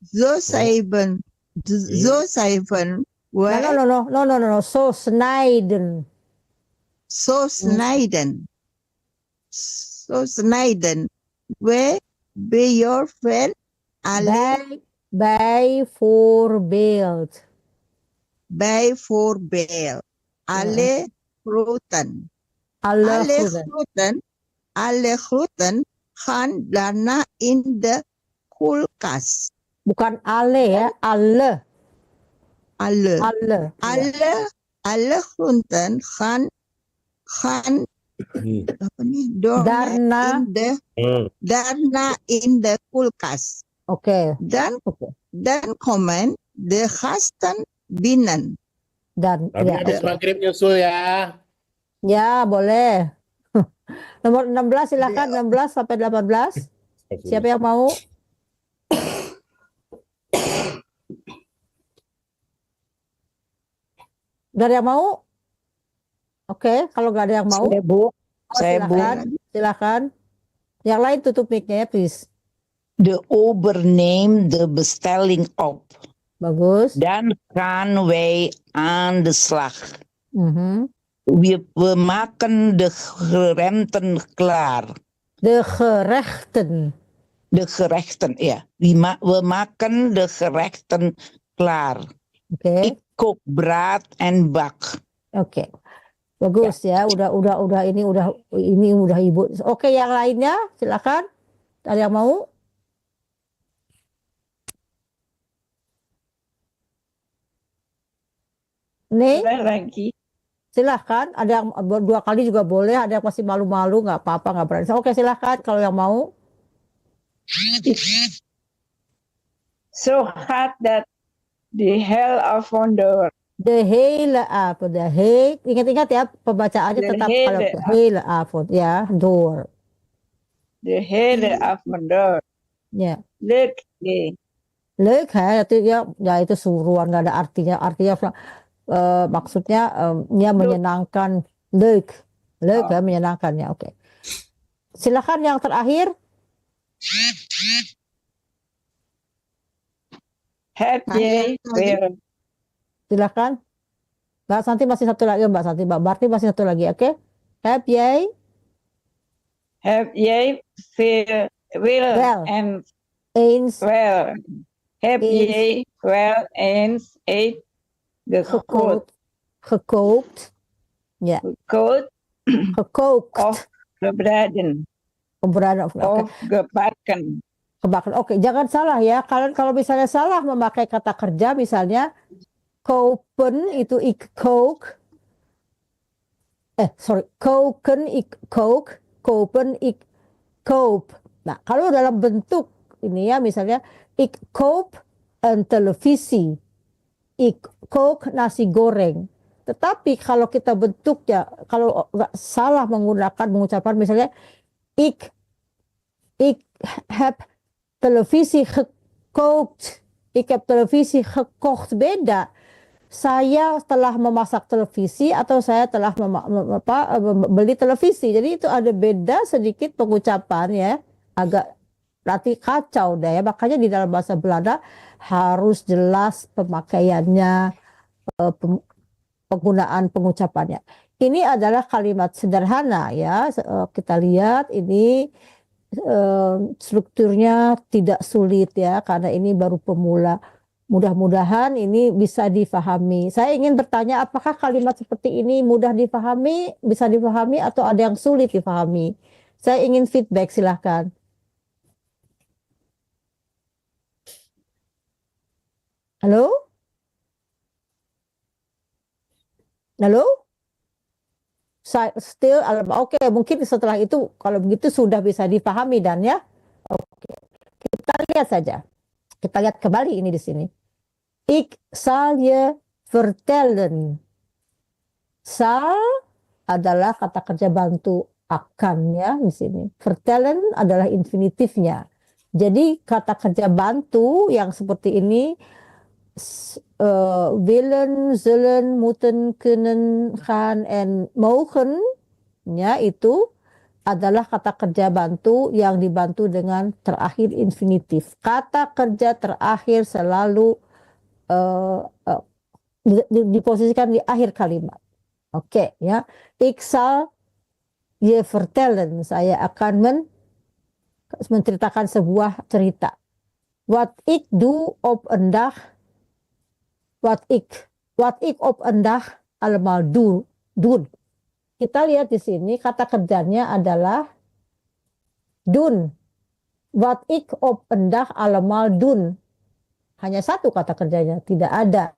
Zo zeven we. No. Zo snijden. Zo snijden we bijvoorbeeld alle. Bijvoorbeeld alle groenten. Alle groenten gaan daarna in de koelkast. Bukan alle ya, alle. Alle groenten gaan daarna in de koelkast. Oke. Dan komen de gasten binnen. Dan habis maghrib nyusul ya. Ya, boleh. Nomor 16 silakan, 16 sampai 18. Siapa yang mau? Udah ada yang mau? Oke, kalau nggak ada yang mau. Silakan. Yang lain tutup mic-nya ya, please. De ober neemt de bestelling op. Bagus. Dan gaan wij aan de slag. We maken de gerechten klaar. De gerechten. De gerechten, ja. We maken de gerechten klaar. Oke. Ik kook, braad en bak. Oke. Bagus ya. Udah ini udah Ibu. Oke, yang lainnya silakan. Ada yang mau? Nih, lagi. silahkan. Ada yang 2 kali juga boleh. Ada yang masih malu-malu, nggak apa-apa, nggak berani. Oke, silahkan kalau yang mau. Zo gaat dat de hele avond. De hele avond. Ingat-ingat ya, pembacaannya tetap kalau de hele avond ya, door. De hele avond door. Ya. Leuk deh. Leuk ya, itu suruhan, nggak ada artinya. Maksudnya ya menyenangkan. Leuk ya, menyenangkannya. Oke. Silakan yang terakhir. Heb jij weer? Silakan. Mbak Santi masih satu lagi, Mbak Santi. Mbak Barti masih satu lagi, oke? Heb jij wel eens gekookt? Ja. Gekookt. Of gebraden. Of gebakken. Oke, jangan salah ya. Kalian kalau misalnya salah memakai kata kerja, misalnya kopen itu ik kook. Koken ik kook, kopen ik koop. Nah, kalau dalam bentuk ini ya, misalnya ik koop een televisi, ik kook nasi goreng. Tetapi kalau kita bentuknya, kalau nggak salah mengucapkan misalnya ik heb televisi gekookt, ik heb televisi gekocht, beda. saya telah memasak televisi atau saya telah beli televisi. Jadi itu ada beda sedikit pengucapan ya, agak berarti kacau deh ya. Makanya di dalam bahasa Belanda harus jelas pemakaiannya, penggunaan pengucapannya. Ini adalah kalimat sederhana ya. Kita lihat ini strukturnya tidak sulit ya, karena ini baru pemula. Mudah-mudahan ini bisa difahami. Saya ingin bertanya, apakah kalimat seperti ini mudah difahami, bisa difahami, atau ada yang sulit difahami? Saya ingin feedback, silahkan. Halo? Halo? Saya still, oke, mungkin setelah itu, kalau begitu sudah bisa difahami dan ya. Oke, kita lihat saja. Kita lihat kembali ini di sini. Ik zal je vertellen. Zal adalah kata kerja bantu akan ya di sini. Vertellen adalah infinitifnya. Jadi kata kerja bantu yang seperti ini willen, zullen, moeten, kunnen, gaan en mogen ya, itu adalah kata kerja bantu yang dibantu dengan terakhir infinitif. Kata kerja terakhir selalu diposisikan di akhir kalimat. Oke, ya. Ik zal je vertellen. Saya akan menceritakan sebuah cerita. Wat ik doe op een dag. Wat ik op een dag allemaal doen. Kita lihat di sini kata kerjanya adalah doen. Wat ik op een dag allemaal doen. Hanya satu kata kerjanya, tidak ada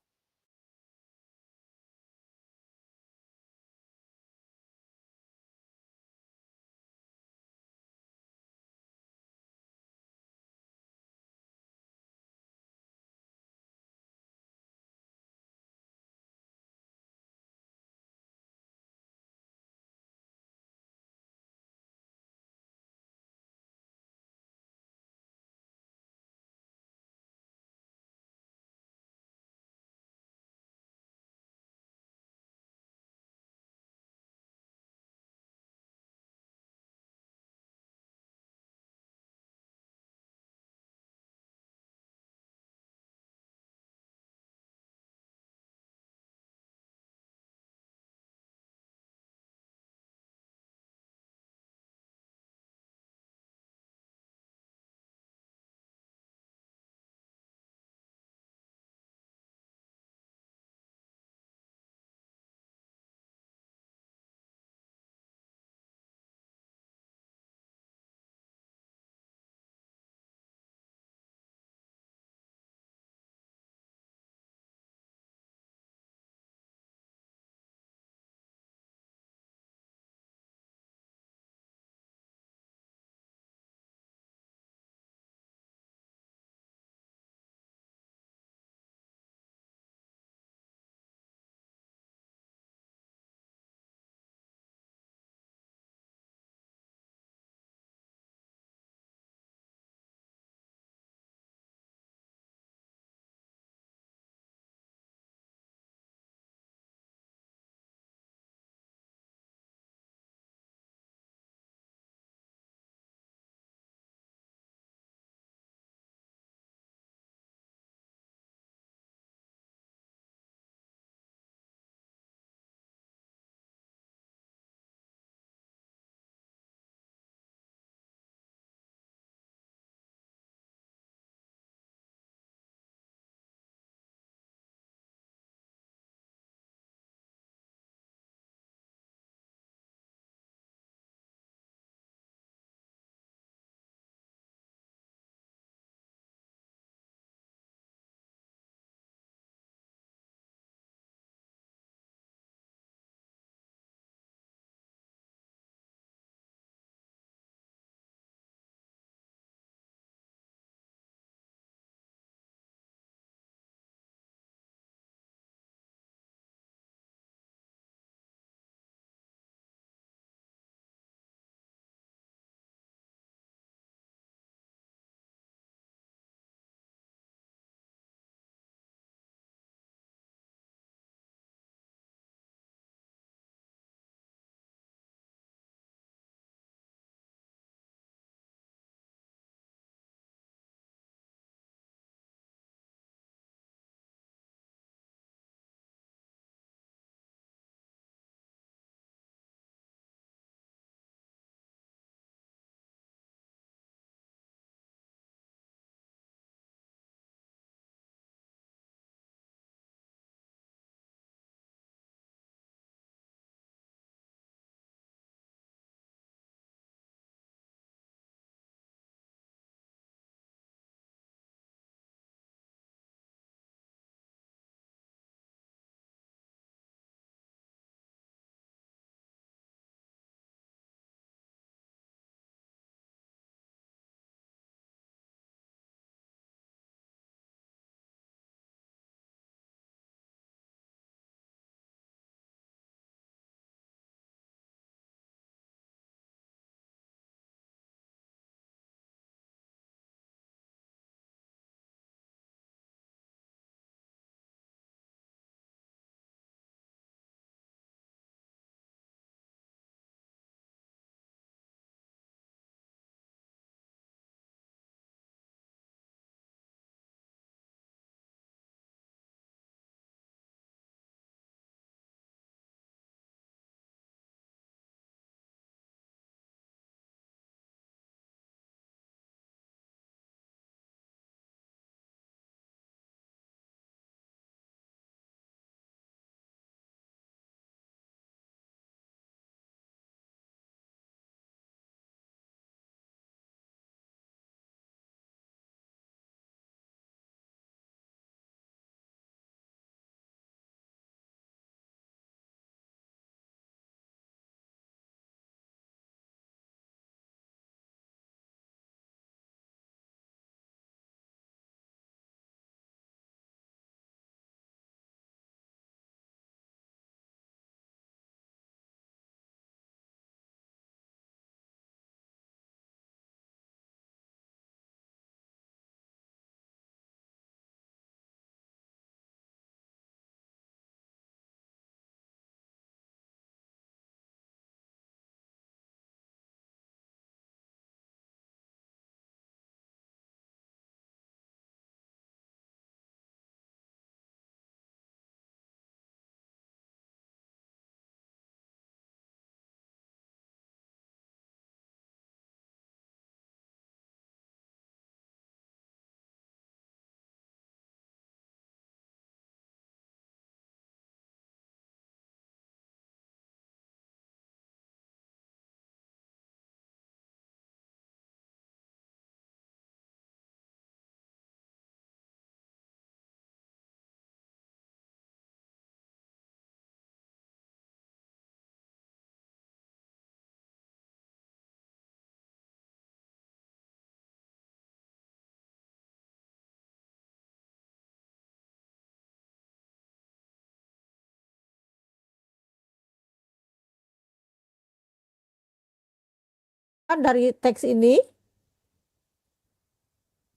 dari teks ini,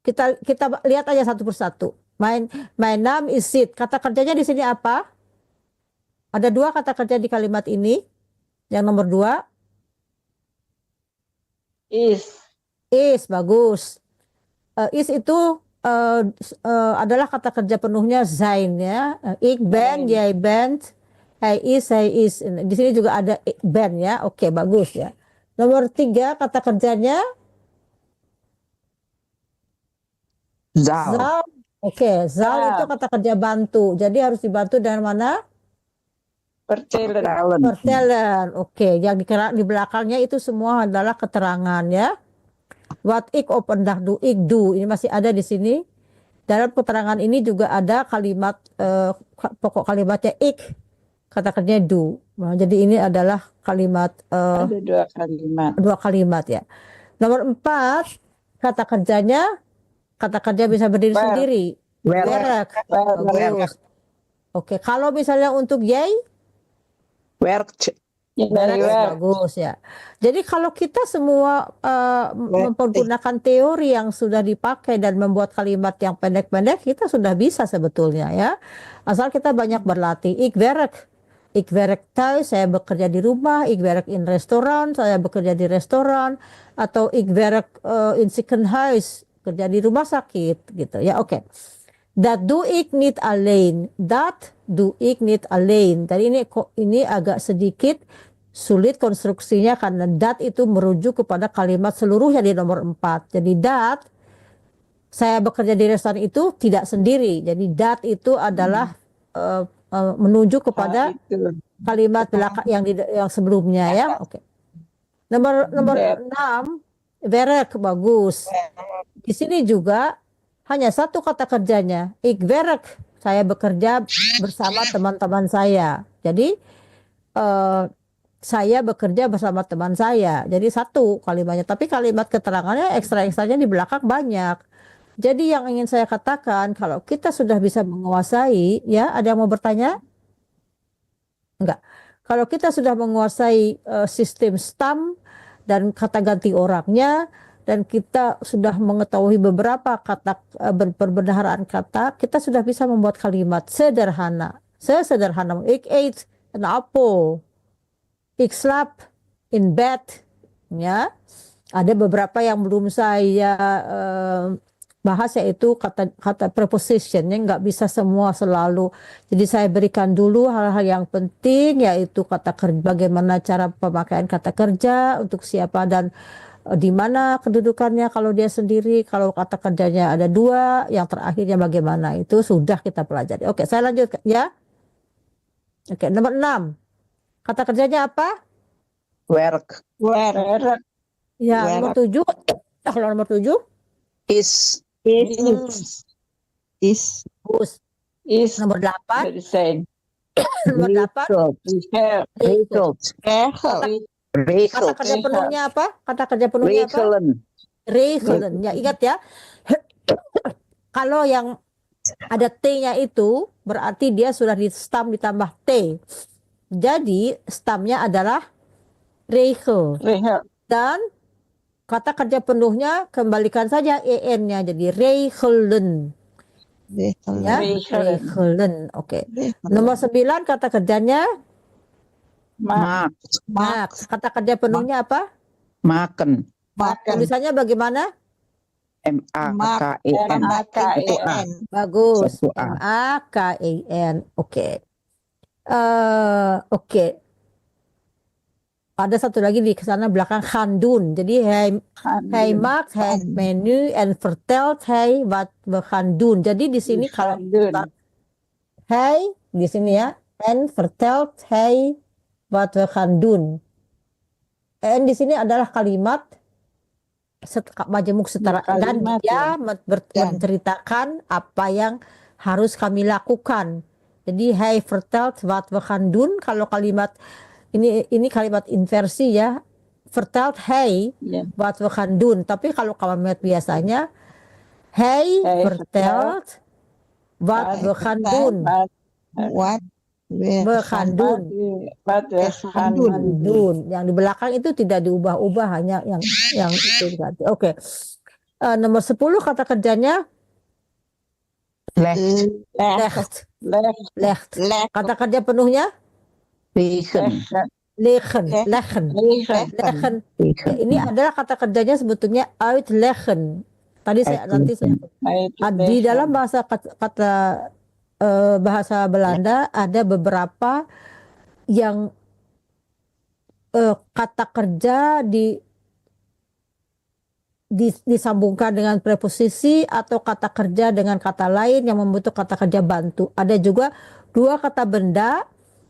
kita lihat aja satu persatu. My name is Sid. Kata kerjanya di sini apa? Ada 2 kata kerja di kalimat ini. Yang nomor 2. Is, bagus. Is itu adalah kata kerja penuhnya sein ya. Ik ben, jij bent, hij is. Di sini juga ada ben ya. Oke, bagus ya. Nomor 3 kata kerjanya zal. Oke, zal itu kata kerja bantu. Jadi harus dibantu dengan mana? Vertellen. Oke, yang di belakangnya itu semua adalah keterangan ya. Wat ik op een dag doe, ik doe. Ini masih ada di sini. Dalam keterangan ini juga ada kalimat pokok kalimatnya ik, kata kerjanya do. Nah, jadi ini adalah kalimat Ada 2 kalimat. 2 kalimat ya. Nomor 4 kata kerjanya, kata kerja bisa berdiri sendiri. Werk. Bagus. Oke, kalau misalnya untuk jij, werkt. bagus ya. Jadi kalau kita semua mempergunakan teori yang sudah dipakai dan membuat kalimat yang pendek-pendek, kita sudah bisa sebetulnya ya. Asal kita banyak berlatih. Ik werk thuis, saya bekerja di rumah. Ik werk in restoran, saya bekerja di restoran. Atau ik werk in ziekenhuis, kerja di rumah sakit gitu ya. Oke. Dat doe ik niet alleen. Dat doe ik niet alleen. Tadi ini agak sedikit sulit konstruksinya karena dat itu merujuk kepada kalimat seluruhnya di nomor 4. Jadi dat, saya bekerja di restoran itu tidak sendiri. Jadi dat itu adalah menunjuk kepada kalimat belakang yang sebelumnya ya. Oke. Nomor 6, werk, bagus. Di sini juga hanya 1 kata kerjanya. Ik werk, saya bekerja bersama teman-teman saya. Jadi saya bekerja bersama teman saya. Jadi 1 kalimatnya. Tapi kalimat keterangannya ekstra-ekstranya di belakang banyak. Jadi yang ingin saya katakan, kalau kita sudah bisa menguasai, ya, ada yang mau bertanya? Enggak. Kalau kita sudah menguasai sistem stam dan kata ganti orangnya, dan kita sudah mengetahui beberapa kata perbendaharaan kata, kita sudah bisa membuat kalimat sederhana. Sesederhana. Ik eet een appel. Ik slaap in bed. Ya. Ada beberapa yang belum saya bahas, yaitu kata prepositionnya nggak bisa semua selalu. Jadi saya berikan dulu hal-hal yang penting, yaitu kata kerja, bagaimana cara pemakaian kata kerja untuk siapa dan di mana kedudukannya kalau dia sendiri, kalau kata kerjanya ada 2, yang terakhirnya bagaimana, itu sudah kita pelajari. Oke, saya lanjut ya. Oke, nomor 6. Kata kerjanya apa? Werk. Ya, nomor 7. Kalau nomor 7? Is. Nomor 8. Nomor 8. Kata kerja penuhnya apa? Kata kerja penuhnya apa? Regelen. Ya, ingat ya. Kalau yang ada T-nya itu berarti dia sudah di stam ditambah T. Jadi stamnya adalah regel. Dan kata kerja penuhnya kembalikan saja en-nya jadi regelen. Ya, regelen. Oke. Nomor 9 kata kerjanya Max. Kata kerja penuhnya apa? Makan. Tulisannya bagaimana? M-A-K-E-N. Bagus. M-A-K-E-N. Oke. Oke. Ada satu lagi di sana belakang Handun. Jadi hij maakt het menu en vertelt hij wat we gaan doen. Jadi di sini kalau hij di sini ya, en vertelt hij wat we gaan doen. En di sini adalah kalimat majemuk setara dan dia menceritakan apa yang harus kami lakukan. Jadi hij vertelt wat we gaan doen. Kalau kalimat ini kalimat inversi ya. Vertelt hij wat we gaan doen. Tapi kalau kalimat biasanya hij vertelt wat we gaan doen. Bekhandun. Bekhandun. Bekhandun. Yang di belakang itu tidak diubah-ubah, hanya yang itu diganti. Oke. Nomor 10 kata kerjanya Legt. legt. Kata kerja penuhnya Wegen. leggen. Ya, ini adalah kata kerjanya sebetulnya uitleggen. Tadi nanti saya di dalam bahasa bahasa Belanda ada beberapa yang kata kerja disambungkan dengan preposisi atau kata kerja dengan kata lain yang membentuk kata kerja bantu. Ada juga dua kata benda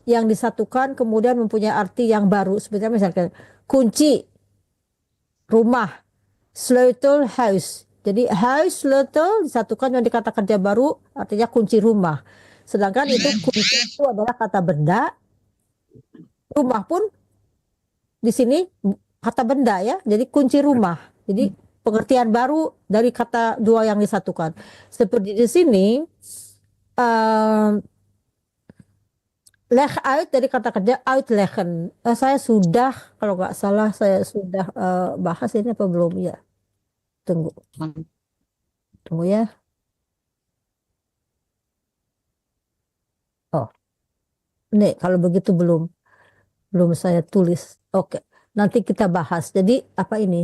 yang disatukan kemudian mempunyai arti yang baru. Sebenarnya misalkan kunci rumah, sleutel huis. Jadi huis, sleutel disatukan menjadi kata kerja baru, artinya kunci rumah. Sedangkan itu kunci itu adalah kata benda. Rumah pun di sini kata benda ya. Jadi kunci rumah. Jadi pengertian baru dari kata dua yang disatukan. Seperti di sini leg uit dari kata kerja uitleggen. Saya sudah, kalau nggak salah saya sudah bahas ini apa belum ya? Tunggu ya. Oh, nih kalau begitu belum saya tulis. Oke, nanti kita bahas. Jadi apa ini?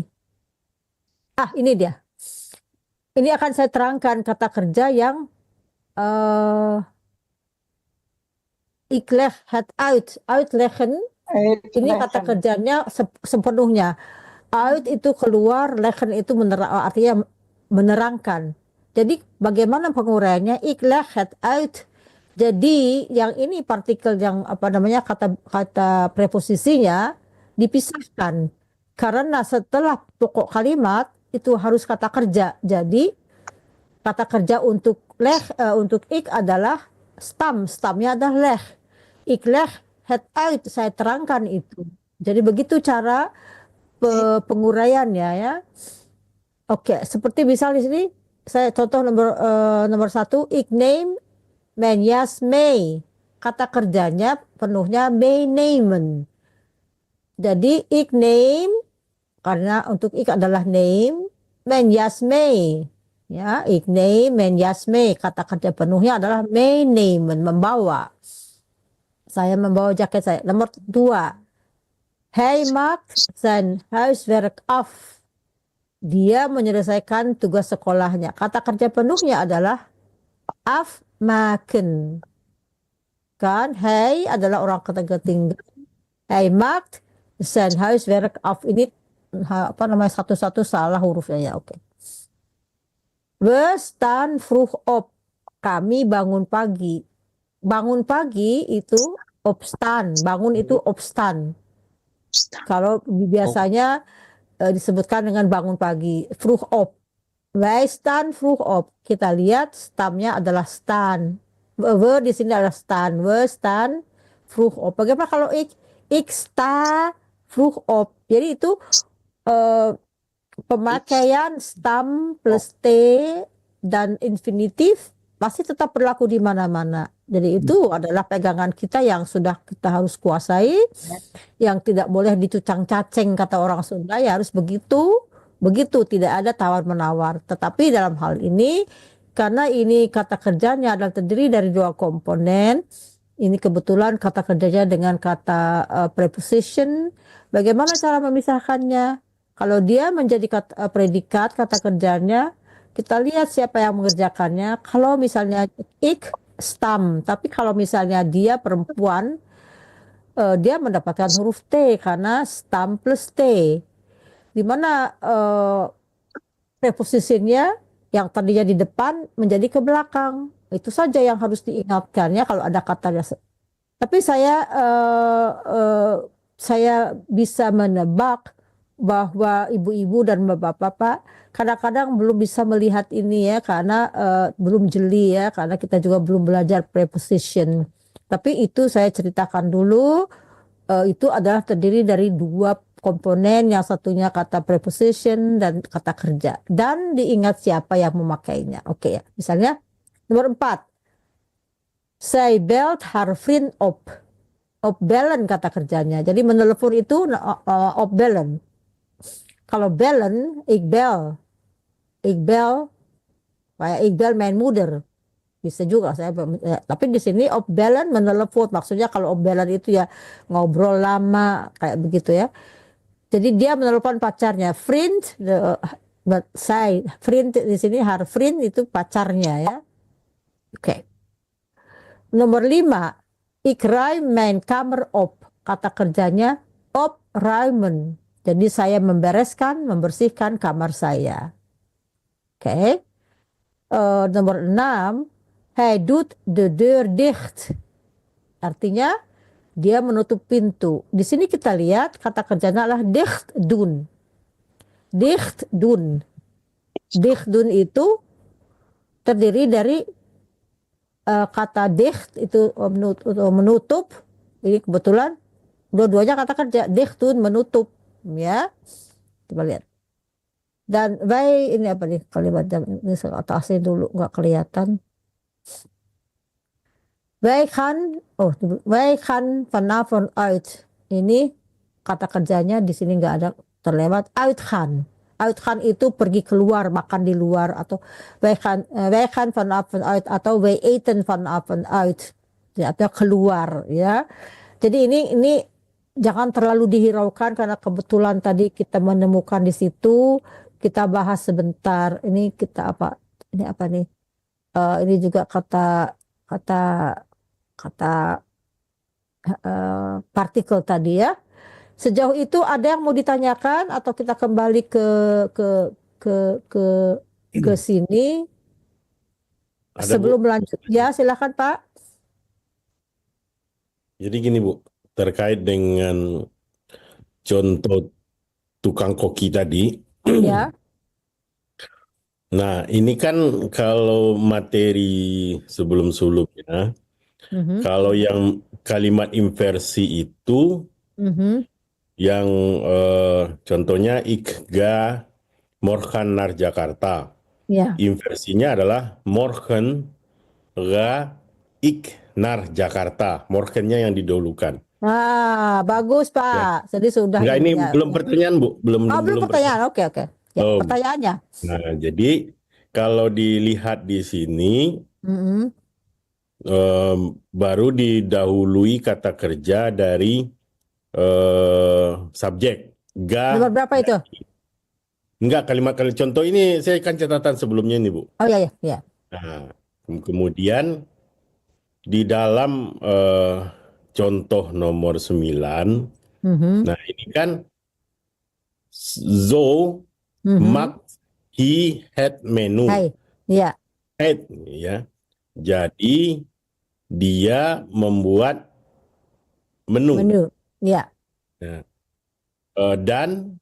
Ini dia. Ini akan saya terangkan kata kerja yang ik leg het uit. Uitleggen. Ini kata kerjanya sepenuhnya. Uit itu keluar, leggen itu artinya menerangkan. Jadi bagaimana penguraiannya? Ik leg het uit. Jadi yang ini partikel yang kata preposisinya dipisahkan. Karena setelah pokok kalimat itu harus kata kerja. Jadi kata kerja untuk ik adalah stamnya adalah leg. Ik leg het uit, saya terangkan itu. Jadi begitu cara penguraiannya ya. Oke, seperti misal di sini saya contoh nomor 1, ik neem mijn jas mee. Kata kerjanya penuhnya meenemen. Jadi ik neem, karena untuk ik adalah neem, mijn jas mee. Ya, ik neem mijn jas mee. Kata kerja penuhnya adalah meenemen, membawa. Saya membawa jaket saya. Nomor 2. Hij maakt zijn huiswerk af. Dia menyelesaikan tugas sekolahnya. Kata kerja penuhnya adalah afmaken. Kan, hij adalah orang ketiga. Hij maakt zijn huiswerk af. Ini satu-satu salah hurufnya ya. Oke. We staan vroeg op. Kami bangun pagi. Bangun pagi itu opstaan. Bangun itu opstaan. Kalau biasanya disebutkan dengan bangun pagi. Vroeg op. Wij staan vroeg op. Kita lihat stamnya adalah staan. We di sini adalah staan. We staan vroeg op. Bagaimana kalau ik? Ik sta vroeg op. Jadi itu pemakaian stam plus t dan infinitif pasti tetap berlaku di mana-mana. Jadi itu adalah pegangan kita yang sudah kita harus kuasai, yang tidak boleh dicucang-caceng kata orang Sunda, ya harus begitu, tidak ada tawar-menawar. Tetapi dalam hal ini, karena ini kata kerjanya adalah terdiri dari dua komponen, ini kebetulan kata kerjanya dengan kata preposition, bagaimana cara memisahkannya? Kalau dia menjadi predikat kata kerjanya, kita lihat siapa yang mengerjakannya. Kalau misalnya ik, stam. Tapi kalau misalnya dia perempuan, dia mendapatkan huruf T karena stam plus T. Dimana preposisinya yang tadinya di depan menjadi ke belakang. Itu saja yang harus diingatkan ya kalau ada katanya. Tapi saya bisa menebak bahwa ibu-ibu dan bapak-bapak kadang-kadang belum bisa melihat ini ya karena belum jeli ya, karena kita juga belum belajar preposition. Tapi itu saya ceritakan dulu, itu adalah terdiri dari dua komponen, yang satunya kata preposition dan kata kerja, dan diingat siapa yang memakainya. Oke ya, misalnya nomor 4, Zij belt haar vriend op. Opbellen kata kerjanya. Jadi menelepon itu opbellen. Kalau bellen, ik bel. Ik bel. Kayak ik bel mijn moeder. Bisa juga saya. Tapi di sini opbellen menelepon. Maksudnya kalau opbellen itu ya ngobrol lama kayak begitu ya. Jadi dia menelepon pacarnya. Vriend, saya vriend di sini haar vriend itu pacarnya ya. Oke. Nomor 5. Ik ruim mijn kamer op. Kata kerjanya opruimen. Jadi saya membersihkan kamar saya. Oke. Nomor 6. Hij doet de deur dicht. Artinya dia menutup pintu. Di sini kita lihat kata kerjanya adalah dicht doen. Dicht doen. Dicht doen itu terdiri dari kata dicht itu menutup. Ini kebetulan dua-duanya kata kerja. Dicht doen menutup, ya. Coba lihat. Dan wij ini apa nih kalimatnya? Ini atasnya dulu nggak kelihatan. Wij gaan vanavond uit. Ini kata kerjanya di sini nggak ada terlewat. Uitgaan. Uitgaan itu pergi keluar, makan di luar, atau wij gaan vanavond uit, atau wij eten vanavond uit. Ya, atau keluar ya. Jadi ini jangan terlalu dihiraukan karena kebetulan tadi kita menemukan di situ. Kita bahas sebentar. Ini kita apa? Ini apa nih? Ini juga kata partikel tadi ya. Sejauh itu ada yang mau ditanyakan atau kita kembali ke sini sebelum lanjut? Ya, silakan Pak. Jadi gini Bu, terkait dengan contoh tukang koki tadi. Ya. Nah, ini kan kalau materi sebelum-sebelumnya, kalau yang kalimat inversi itu, yang contohnya ik ga morgen naar Jakarta. Ya. Inversinya adalah morgen ga ik naar Jakarta. Morgennya yang didahulukan. Ah, bagus Pak. Jadi sudah. Enggak, ini belum pertanyaan Bu, belum pertanyaan. Oke. Ya, pertanyaannya. Nah, jadi kalau dilihat di sini baru didahului kata kerja dari subjek. Nomor berapa itu? Enggak, kalimat contoh ini saya kan catatan sebelumnya ini Bu. Oh iya. Nah, kemudian di dalam contoh nomor 9, nah ini kan zo mak he het menu. Ya. Het, ya. Jadi dia membuat menu. Ya. Nah, dan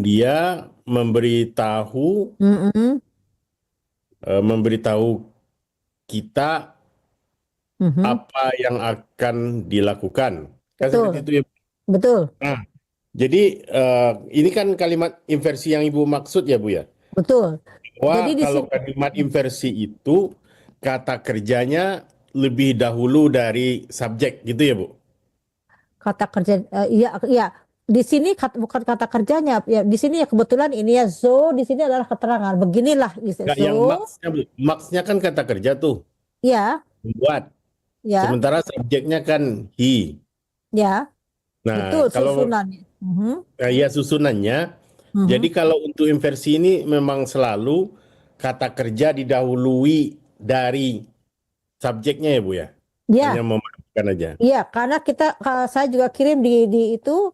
dia memberitahu kita apa yang akan dilakukan. Kan seperti itu ya. Betul. Nah, jadi ini kan kalimat inversi yang Ibu maksud ya Bu ya? Betul. Wah, kalau kalimat inversi itu kata kerjanya lebih dahulu dari subjek gitu ya Bu? Kata kerja, iya. Di sini bukan kata kerjanya, ya di sini ya kebetulan ini ya zo, di sini adalah keterangan. Beginilah Nggak, yang maksnya kan kata kerja tuh. Ya. Membuat. Ya. Sementara subjeknya kan he. Ya. Nah, betul, kalau susunannya. Ya susunannya. Jadi kalau untuk inversi ini memang selalu kata kerja didahului dari subjeknya ya Bu ya? Ya. Hanya memaafkan aja. Iya, karena saya juga kirim di itu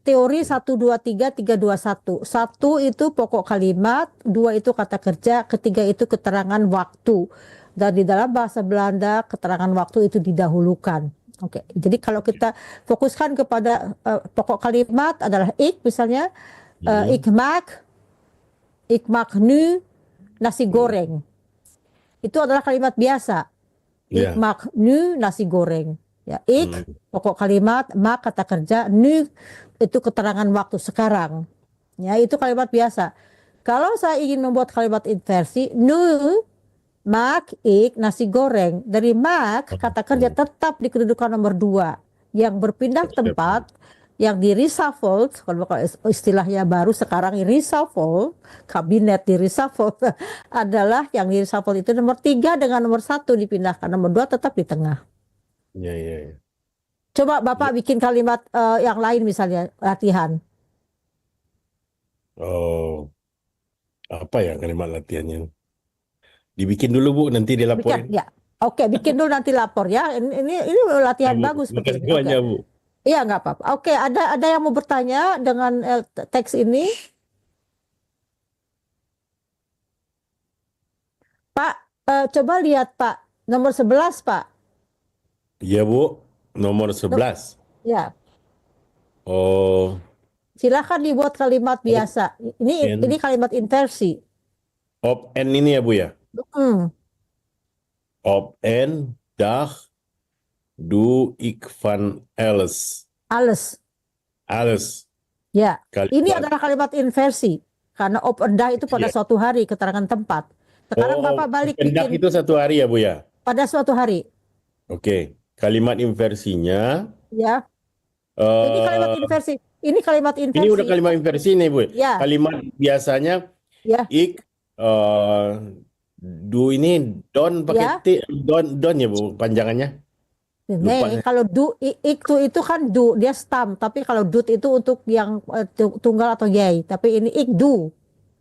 teori 1, 2, 3, 3, 2, 1. 1 itu pokok kalimat, 2 itu kata kerja, ketiga itu keterangan waktu. Dan di dalam bahasa Belanda keterangan waktu itu didahulukan. Oke, jadi kalau kita fokuskan kepada pokok kalimat adalah ik misalnya, ik maak nu nasi goreng. Itu adalah kalimat biasa. Ik maak nu nasi goreng. Ya, ik pokok kalimat, maak kata kerja, nu itu keterangan waktu sekarang. Ya, itu kalimat biasa. Kalau saya ingin membuat kalimat inversi, nu Maak, ik, nasi goreng. Dari maak, kata kerja tetap di kedudukan nomor 2. Yang berpindah tempat, yang di reshuffle, kalau istilahnya baru sekarang reshuffle, kabinet di reshuffle, adalah yang di reshuffle itu nomor 3 dengan nomor 1 dipindahkan. Nomor 2 tetap di tengah. Ya. Coba Bapak bikin kalimat yang lain misalnya, latihan. Oh, apa ya kalimat latihannya? Dibikin dulu Bu, nanti dilaporin. Ya. Oke, bikin dulu nanti lapor ya. Ini latihan bagus seperti ini. Makasih Bu. Iya, nggak apa-apa. Oke, ada yang mau bertanya dengan teks ini? Pak, coba lihat Pak, nomor 11 Pak. Iya Bu, nomor 11. Ya, Oh, silakan dibuat kalimat biasa. Ini kalimat inversi. op en ini ya Bu ya. Hmm. Op en dag doe ik van alles. Alles. Ya, Kalimat. ini adalah kalimat inversi. Karena op en dag itu pada suatu hari, keterangan tempat. Sekarang Bapak balik Hendak bikin itu satu hari ya Bu ya. pada suatu hari. Oke, kalimat inversinya. Ya. Ini kalimat inversi. Ini kalimat inversi. Ini udah kalimat inversi nih Bu. Ya. Kalimat biasanya Ya. ik do ini don pakai Ya. t, don ya Bu panjangannya. Lupa. Kalau itu kan do, dia stam. Tapi kalau dut itu untuk yang tunggal atau yai. Tapi ini ik do.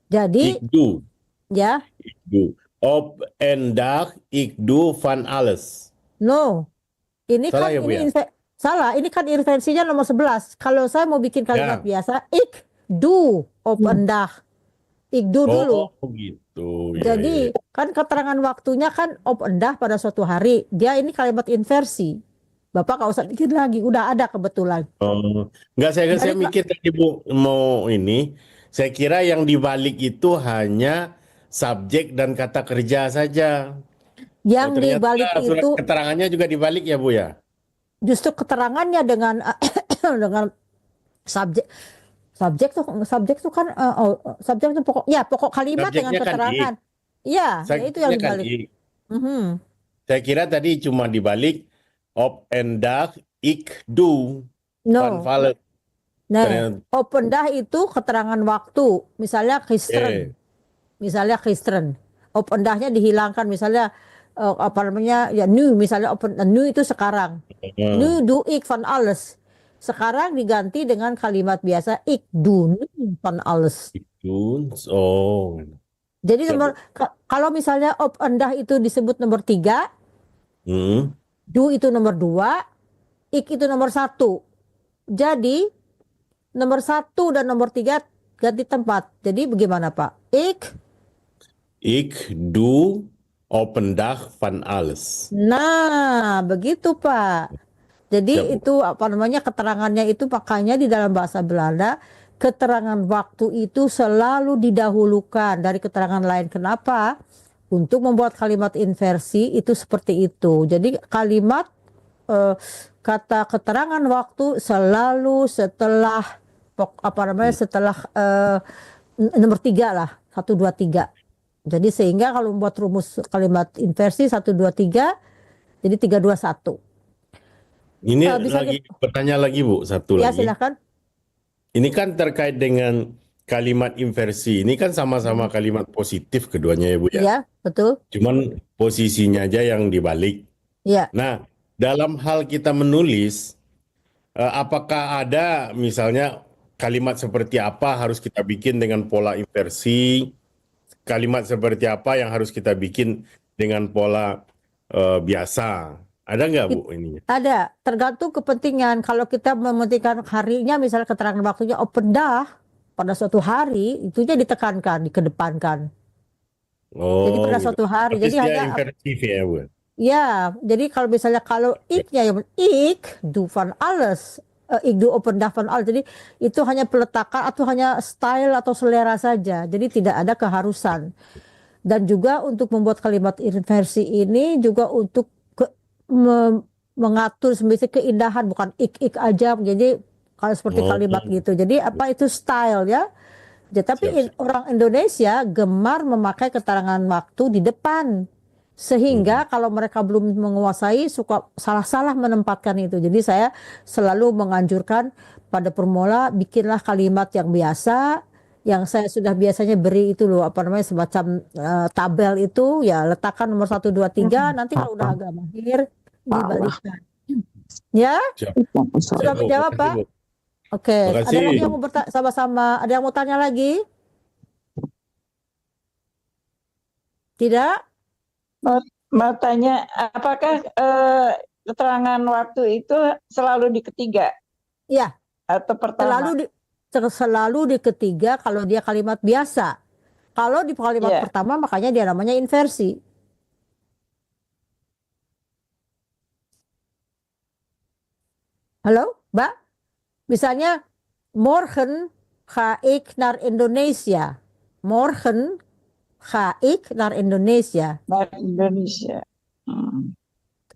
Jadi Ik do. ya. Ik do. Op en dag ik doe van alles. No. Ini Salah kan ya, Bu, ya? salah. Ini kan inversinya nomor 11. Kalau saya mau bikin kalimat biasa, ik do op en dag. Ik do dulu. Oh gitu. Ya, Jadi kan keterangan waktunya kan op en dag pada suatu hari. Dia ini kalimat inversi. Bapak nggak usah bikin lagi, udah ada kebetulan. Enggak, saya Balik, Pak. mikir tadi Bu mau ini. Saya kira yang dibalik itu hanya subjek dan kata kerja saja. Yang Ternyata dibalik surat itu keterangannya juga dibalik ya Bu ya. justru keterangannya dengan dengan subjek tuh kan subjek itu pokok kalimat dengan Subjeknya kan keterangan. Iya, ya itu yang Subjeknya kan dibalik. ik. Mhm. Saya kira tadi cuma dibalik op en dag ik doe van No. alles. Nah, Ternyata- open dah itu keterangan waktu. Misalnya gisteren. Misalnya gisteren. Open dahnya dihilangkan misalnya apa namanya? Ya nu misalnya nu itu sekarang. Nu doe ik van alles. Sekarang diganti dengan kalimat biasa ik doe nu van alles. Doen. Oh. Jadi kalau misalnya open dah itu disebut nomor 3, Hmm. do itu nomor 2, ik itu nomor 1. Jadi nomor 1 dan nomor 3 ganti tempat. Jadi bagaimana Pak? Ik doe op een dag van alles. Nah, begitu Pak. Jadi Ya, Bu. itu apa namanya keterangannya itu makanya di dalam bahasa Belanda keterangan waktu itu selalu didahulukan dari keterangan lain. Kenapa? Untuk membuat kalimat inversi itu seperti itu. Jadi kalimat kata keterangan waktu selalu setelah setelah nomor 3 lah, 1, 2, 3. Jadi sehingga kalau membuat rumus kalimat inversi 1, 2, 3 jadi 3, 2, 1. Ini bisa lagi bertanya lagi Bu, satu Ya lagi. silakan. Ini kan terkait dengan kalimat inversi. Ini kan sama-sama kalimat positif keduanya ya Bu ya. Ya, betul. Cuman posisinya aja yang dibalik. Ya. Nah, dalam hal kita menulis, apakah ada misalnya kalimat seperti apa harus kita bikin dengan pola inversi? Kalimat seperti apa yang harus kita bikin dengan pola biasa? Ada nggak Bu ininya? Ada, tergantung kepentingan. Kalau kita mementingkan harinya, misalnya keterangan waktunya open dah pada suatu hari, itunya ditekankan, dikedepankan. Oh, Jadi pada gitu. suatu hari. Tapi Jadi dia hanya inversif ya Bu. ya, jadi kalau misalnya kalau ik-nya yang ik doe van alles, ik doe open dag van alles. Jadi itu hanya peletakan atau hanya style atau selera saja. Jadi tidak ada keharusan. Dan juga untuk membuat kalimat inversi ini juga untuk mengatur sebenarnya keindahan, bukan ik aja. Jadi kalau seperti kalimat gitu. Jadi apa itu style ya. Jadi, tapi orang Indonesia gemar memakai keterangan waktu di depan. Sehingga kalau mereka belum menguasai suka salah-salah menempatkan itu. Jadi saya selalu menganjurkan pada permula bikinlah kalimat yang biasa, yang saya sudah biasanya beri itu loh, apa namanya, semacam tabel itu, ya letakkan nomor 1, 2, 3, nanti kalau udah agak mahir dibalikkan. Ya? Sudah menjawab, Pak? Oke, Terima ada kasih. lagi yang mau sama-sama, ada yang mau tanya lagi? Tidak? Mau tanya, apakah keterangan waktu itu selalu di ketiga Iya, atau pertama? selalu di ketiga kalau dia kalimat biasa. Kalau di kalimat pertama makanya dia namanya inversi. Halo, Mbak? Misalnya, morgen ga ik naar Indonesia. Morgen ga ik naar Indonesia. Naar Indonesia.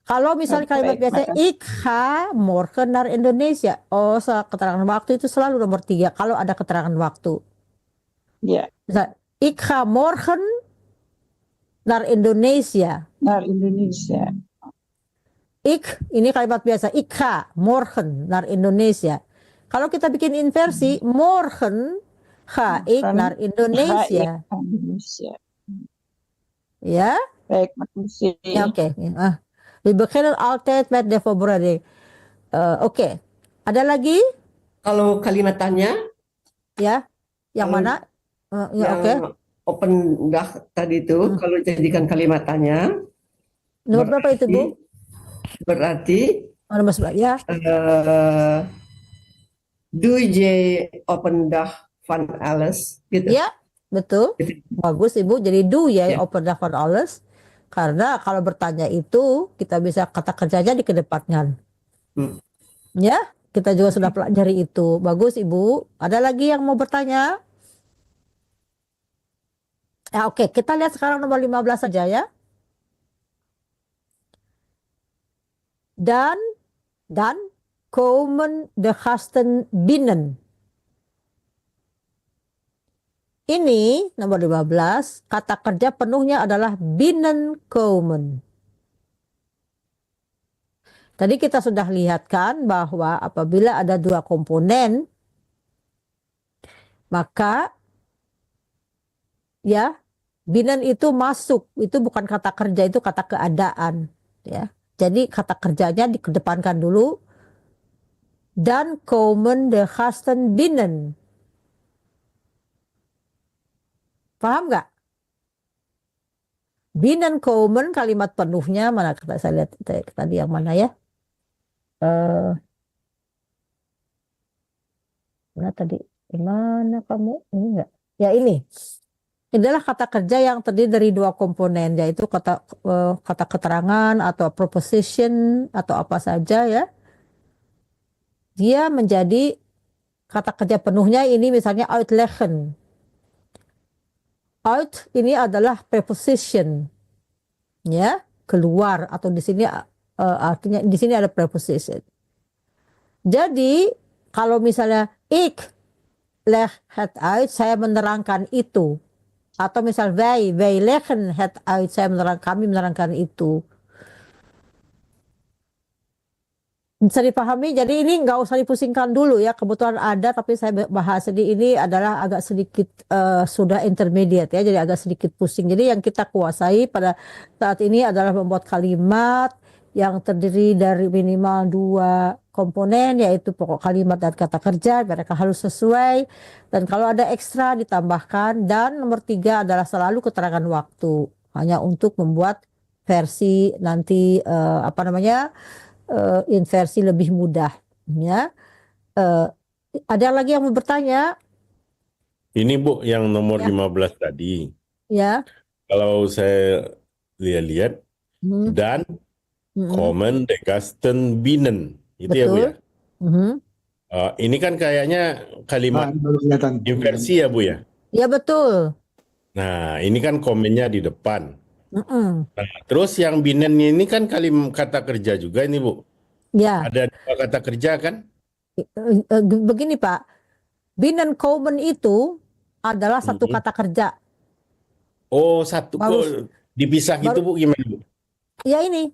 Kalau misalnya kalimat biasa, ik ga morgen naar Indonesia. Oh, keterangan waktu itu selalu nomor 3 kalau ada keterangan waktu. Ya. Misal, ik ga morgen naar Indonesia. Naar Indonesia. Ik, ini kalimat biasa, ik ga morgen naar Indonesia. Kalau kita bikin inversi, morgen ga ik naar Indonesia. Ja? Baik, makasih. Ja, oké. We beginnen altijd met de voorbereiding. Oké. Ada lagi? Kalau kalimat tanya, ya, yang mana? Ya, oke. Open dah tadi itu, kalau jadikan kalimat tanya. Nomor berapa itu, Bu? Berarti nomor 11, ya. Doe je open dag van alles, gitu. Ya, betul. Bagus, Ibu. Jadi do ya, open dag van alles. Karena kalau bertanya itu kita bisa kata kerjanya dikedepankan. Ya, kita juga sudah pelajari itu. Bagus, Ibu. Ada lagi yang mau bertanya? Ya, oke, kita lihat sekarang nomor 15 saja ya. Dan komen de gasten binnen. Ini nomor 15, kata kerja penuhnya adalah binnenkomen. Tadi kita sudah lihatkan bahwa apabila ada 2 komponen, maka ya binnen itu masuk, itu bukan kata kerja, itu kata keadaan, ya. Jadi kata kerjanya dikedepankan dulu. Dan komen de gasten binnen. Paham nggak? Binnenkomen kalimat penuhnya mana, saya lihat tadi yang mana ya? Mana tadi? Gimana kamu? Ini enggak? Ya ini. Ini adalah kata kerja yang terdiri dari 2 komponen, yaitu kata keterangan atau proposition atau apa saja ya. Dia menjadi kata kerja penuhnya ini misalnya uitleggen. Out ini adalah preposition, ya, keluar, atau di sini artinya di sini ada preposition. Jadi kalau misalnya ik leg het uit, saya menerangkan itu, atau misal wij leggen het uit, kami menerangkan itu. Bisa dipahami, jadi ini nggak usah dipusingkan dulu ya, kebetulan ada, tapi saya bahas ini adalah agak sedikit sudah intermediate ya, jadi agak sedikit pusing. Jadi yang kita kuasai pada saat ini adalah membuat kalimat yang terdiri dari minimal 2 komponen, yaitu pokok kalimat dan kata kerja, mereka harus sesuai, dan kalau ada ekstra ditambahkan. Dan nomor 3 adalah selalu keterangan waktu, hanya untuk membuat versi nanti apa namanya, inversi lebih mudah ya. Ada lagi yang mau bertanya? Ini Bu, yang nomor 15 tadi. Ya. Kalau saya lihat dan komen de gasten binnen. Itu ya Bu ya. Ini kan kayaknya kalimat inversi ya Bu ya. Ya betul. Nah, ini kan komennya di depan. Nah, terus yang binnen ini kan kalimat kata kerja juga ini Bu. Ya. Ada 2 kata kerja kan? Begini Pak, binnenkomen itu adalah satu kata kerja. Oh, satu. Dipisah gitu Bu, gimana Bu? Ya ini,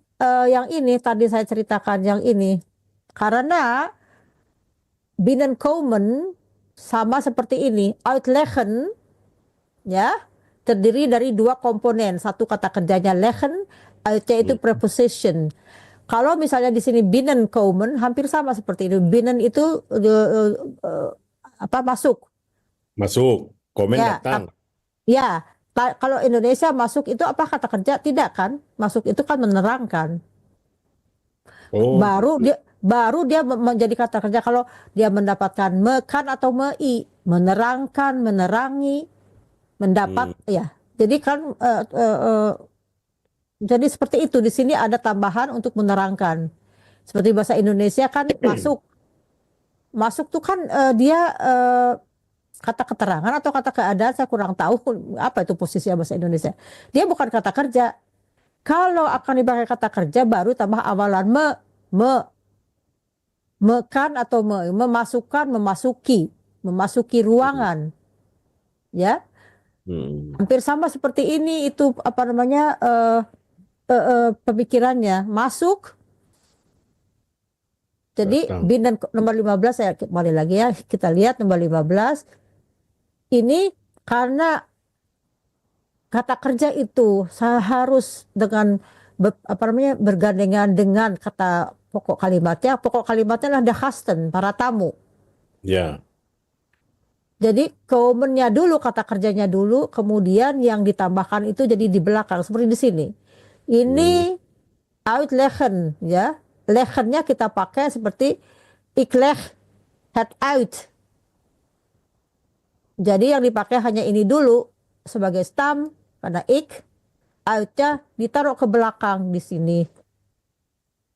yang ini tadi saya ceritakan yang ini. Karena Binnenkomen sama seperti ini. Uitleggen, ya, terdiri dari dua komponen. Satu kata kerjanya leggen, uitnya itu preposition. Kalau misalnya di sini Binnenkomen hampir sama seperti itu. Binnen itu masuk. Masuk, komen Ya, datang. Ya, kalau Indonesia masuk itu apa kata kerja? Tidak kan? Masuk itu kan menerangkan. Oh, Baru dia menjadi kata kerja kalau dia mendapatkan mekan atau mei, menerangkan, menerangi, mendapat ya. Jadi kan jadi seperti itu di sini ada tambahan untuk menerangkan. Seperti bahasa Indonesia kan masuk. Masuk tuh kan dia kata keterangan atau kata keadaan, saya kurang tahu apa itu posisi bahasa Indonesia. Dia bukan kata kerja. Kalau akan dipakai kata kerja baru tambah awalan mekan atau memasukkan, memasuki ruangan, ya. Hampir sama seperti ini itu apa namanya pemikirannya masuk. Jadi Binnen nomor 15 saya kembali lagi ya, kita lihat nomor 15 ini karena kata kerja itu harus dengan bergandengan dengan kata pokok kalimatnya. Pokok kalimatnya adalah de gasten, para tamu. Ya. Jadi komennya dulu, kata kerjanya dulu, kemudian yang ditambahkan itu jadi di belakang seperti di sini. Ini uitleggen, ya. Leggennya kita pakai seperti ik leg het uit. Jadi yang dipakai hanya ini dulu sebagai stam karena ik, uitnya ditaruh ke belakang di sini.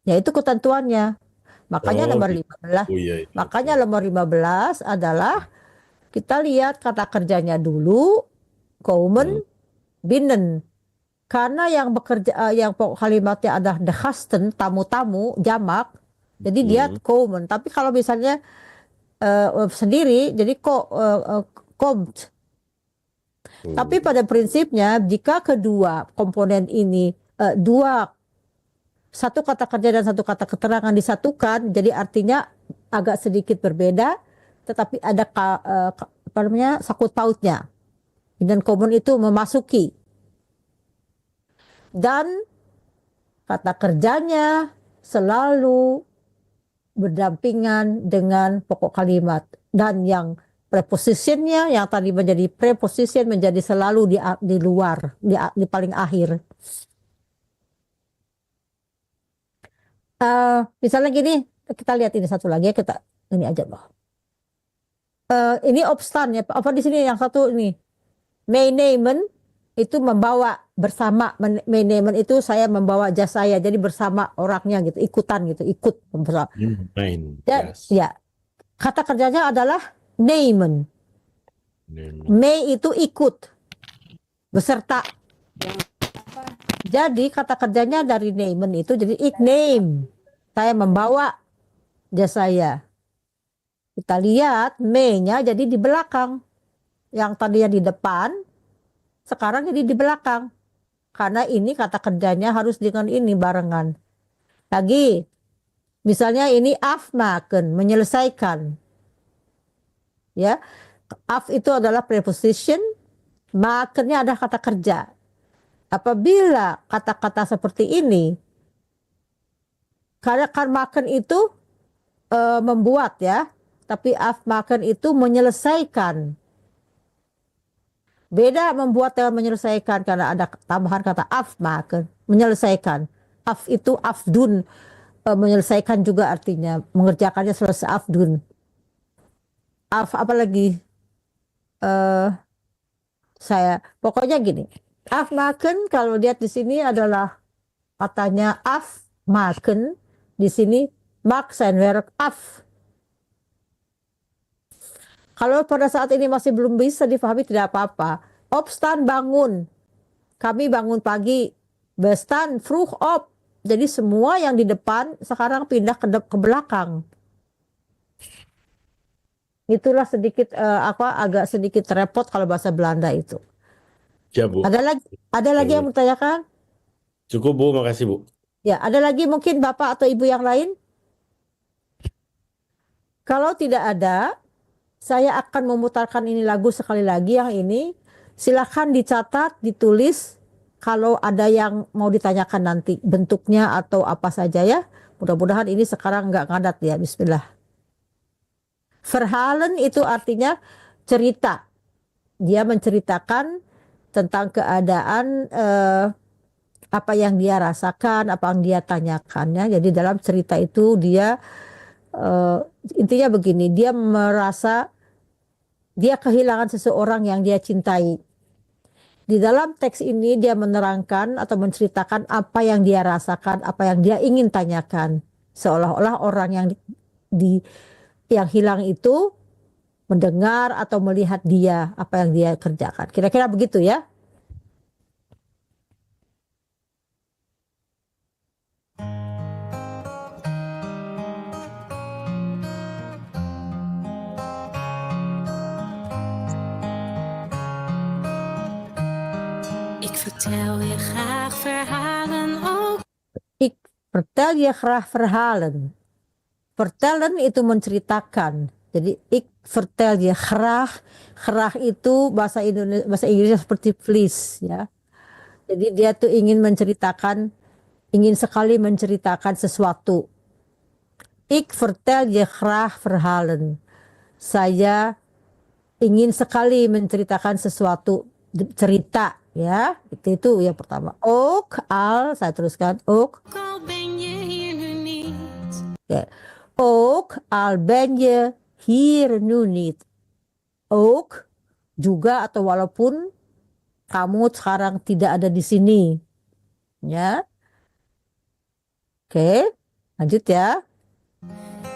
Ya itu ketentuannya. Makanya nomor 15. Makanya nomor 15 adalah kita lihat kata kerjanya dulu, komen, binnen. Karena yang bekerja yang pokok kalimatnya adalah de gasten, tamu-tamu, jamak. Jadi dia komen. Tapi kalau misalnya sendiri jadi komt. Tapi pada prinsipnya jika kedua komponen ini satu kata kerja dan satu kata keterangan disatukan, jadi artinya agak sedikit berbeda, tetapi ada sakut pautnya. Dan komen itu memasuki. Dan kata kerjanya selalu berdampingan dengan pokok kalimat. Dan yang prepositionnya yang tadi menjadi preposition menjadi selalu di luar, di paling akhir. Misalnya gini, kita lihat ini satu lagi ya, ini aja loh. Ini obstan ya, apa di sini yang satu ini meenemen itu membawa bersama, meenemen itu saya membawa jas saya, jadi bersama orangnya gitu, ikutan gitu, ikut bersama. Ya, kata kerjanya adalah nemen. Me itu ikut, beserta. Jadi kata kerjanya dari nemen itu jadi ik neem, saya membawa jas saya. Kita lihat me-nya jadi di belakang, yang tadinya di depan sekarang jadi di belakang karena ini kata kerjanya harus dengan ini barengan. Lagi misalnya ini afmaken, menyelesaikan, ya. Af itu adalah preposition, makennya adalah kata kerja. Apabila kata-kata seperti ini, karena kan maken itu membuat ya, tapi afmaken itu menyelesaikan. Beda membuat dengan menyelesaikan karena ada tambahan kata afmaken, menyelesaikan. Af itu afdun, menyelesaikan juga artinya, mengerjakannya selesai afdun. Af apalagi saya pokoknya gini. Afmaken kalau lihat di sini adalah katanya afmaken, di sini maak zijn werk af. Kalau pada saat ini masih belum bisa difahami tidak apa-apa. Opstaan bangun. Kami bangun pagi. Bestaan vroeg op. Jadi semua yang di depan sekarang pindah ke belakang. Itulah sedikit agak sedikit repot kalau bahasa Belanda itu. Ya, Bu. Ada lagi yang bertanyakan? Cukup Bu, makasih Bu. Ya, ada lagi mungkin Bapak atau Ibu yang lain? Kalau tidak ada, saya akan memutarkan ini lagu sekali lagi yang ini. Silakan dicatat, ditulis kalau ada yang mau ditanyakan nanti bentuknya atau apa saja ya. Mudah-mudahan ini sekarang nggak ngadat ya. Bismillah. Verhalen itu artinya cerita. Dia menceritakan tentang keadaan apa yang dia rasakan, apa yang dia tanyakan ya. Jadi dalam cerita itu dia intinya begini, dia merasa dia kehilangan seseorang yang dia cintai. Di dalam teks ini dia menerangkan atau menceritakan apa yang dia rasakan, apa yang dia ingin tanyakan. Seolah-olah orang yang hilang itu mendengar atau melihat dia, apa yang dia kerjakan. Kira-kira begitu ya. Ik vertel je graag verhalen ook. Ik vertel je graag verhalen. Vertellen itu menceritakan. Jadi ik vertel je graag. Graag itu bahasa Inggrisnya seperti please ya. Jadi dia tuh ingin sekali menceritakan sesuatu. Ik vertel je graag verhalen. Saya ingin sekali menceritakan sesuatu, cerita ya. Itu yang pertama. Ook al, saya teruskan, ook. Al ben je hier nu niet. Ya. Ook al ben je hier nu niet. Ook juga atau walaupun kamu sekarang tidak ada di sini. Ya. Oke, lanjut ya.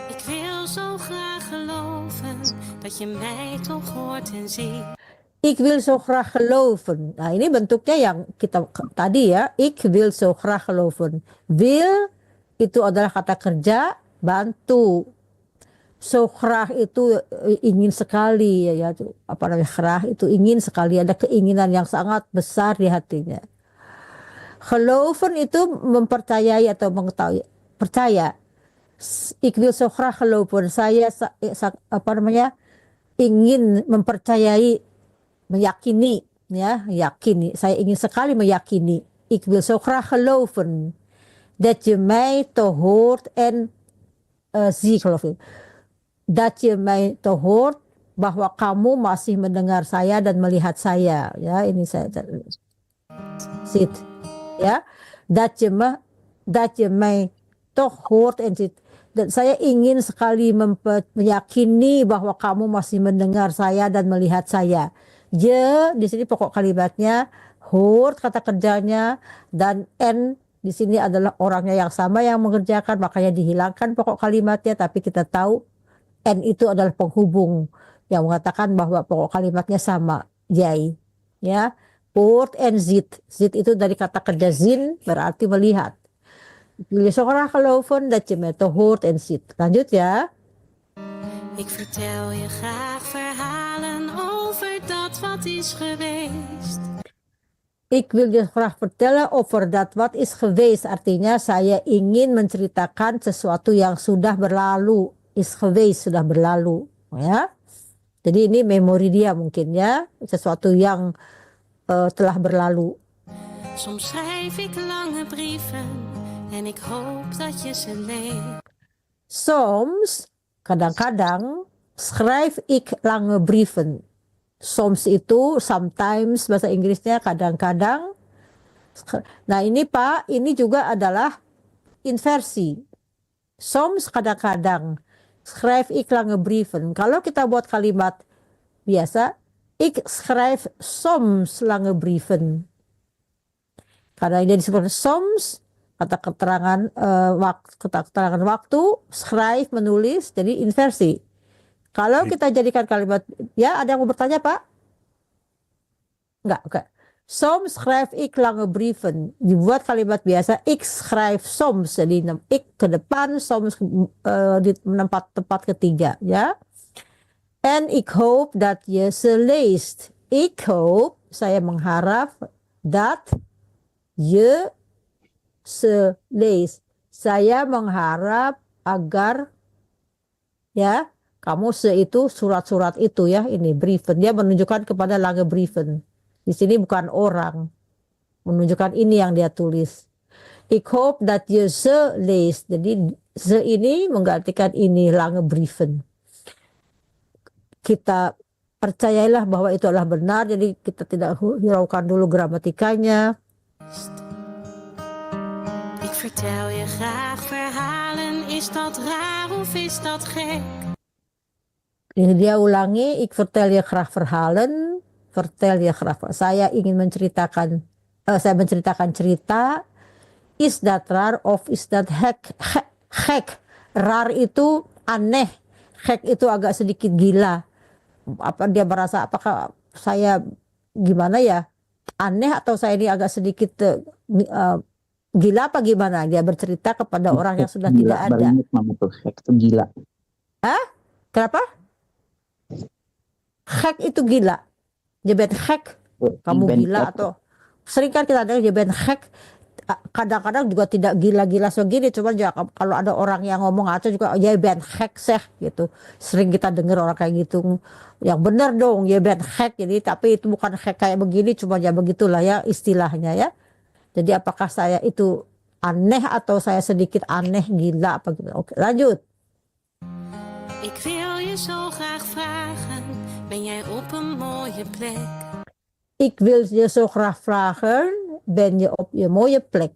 Ik wil zo graag geloven dat je mij toch hoort en ziet. Ik wil zo graag geloven. Nah, ini bentuknya yang kita tadi ya. Ik wil zo graag geloven. Wil itu adalah kata kerja bantu. So graag itu ingin sekali ya, apa namanya, graag itu ingin sekali, ada keinginan yang sangat besar di hatinya. Geloven itu mempercayai atau mengetahui, percaya. Ik wil zo graag geloven. Saya apa namanya, ingin mempercayai, meyakini ya, yakini. Saya ingin sekali meyakini. Ik wil zo graag geloven dat je mij toch hoort en zie, geloof ik. Dat je mij toch hoort, bahwa kamu masih mendengar saya dan melihat saya ya. Ini saya ziet ya. Dat je mij toch hoort en ziet. Dan saya ingin sekali meyakini bahwa kamu masih mendengar saya dan melihat saya. Je di sini pokok kalimatnya, hoort kata kerjanya, dan en di sini adalah orangnya yang sama yang mengerjakan, makanya dihilangkan pokok kalimatnya, tapi kita tahu en itu adalah penghubung yang mengatakan bahwa pokok kalimatnya sama, jij ya. Hoort en ziet. Ziet itu dari kata kerja zin, berarti melihat. Wil je zo graag geloven dat je mij toch hoort en ziet. Lanjut ya. Ik vertel je graag verhalen over dat wat is geweest. Ik wil je graag vertellen over dat wat is geweest. Artinya saya ingin menceritakan sesuatu yang sudah berlalu. Is geweest, sudah berlalu ya. Jadi ini memori dia mungkin ya, sesuatu yang telah berlalu. Soms schrijf ik lange brieven en ik hoop dat je ze leest. Soms, kadang-kadang, schrijf ik lange brieven. Soms itu sometimes bahasa Inggrisnya kadang-kadang. Nah ini Pak, ini juga adalah inversi. Soms kadang-kadang. Schrijf ik lange brieven. Kalau kita buat kalimat biasa, ik schrijf soms lange brieven. Karena ini disebut soms, kata keterangan waktu, schrijf menulis, jadi inversi. Kalau kita jadikan kalimat, ya ada yang mau bertanya Pak? Enggak, oke. Soms schrijf ik lange brieven. Dibuat kalimat biasa, ik schrijf soms. Jadi ik ke depan, soms di tempat ketiga. Ya. En ik hoop dat je ze leest. Ik hoop, saya mengharap, dat je ze leest. Saya mengharap agar ya kamu itu surat-surat itu ya, ini brieven. Dia menunjukkan kepada lange brieven. Di sini bukan orang. Menunjukkan ini yang dia tulis. Ik hoop dat je ze leest. Jadi ze ini menggantikan ini lange brieven. Kita percayailah bahwa itu adalah benar, jadi kita tidak hiraukan dulu gramatikanya. Ik vertel je graag verhalen, is dat raar of is dat gek? Ini dia ulangi, ik vertel je graag verhalen, vertel je graag. Saya ingin menceritakan, saya menceritakan cerita. Is dat raar of is dat gek? Raar itu aneh, gek itu agak sedikit gila. Apa dia merasa apakah saya gimana ya, aneh atau saya ini agak sedikit gila apa gimana? Dia bercerita kepada orang yang sudah tidak ada. Gila. Hah? Kenapa? Gek itu gila. Je bent gek. Kamu gila atau sering kan kita dengar je bent gek. Kadang-kadang juga tidak gila-gila segini, cuma ya, kalau ada orang yang ngomong atau juga ya ben hack seh gitu, sering kita dengar orang kayak gitu, yang benar dong ya ben hack, jadi tapi itu bukan hack kayak begini, cuma ya begitulah ya istilahnya ya. Jadi apakah saya itu aneh atau saya sedikit aneh, gila apa gitu. Oke, lanjut. Ik wil je zo graag vragen, ben jij op een mooie plek? Ik wil je zo graag vragen, ben je op je mooie plek?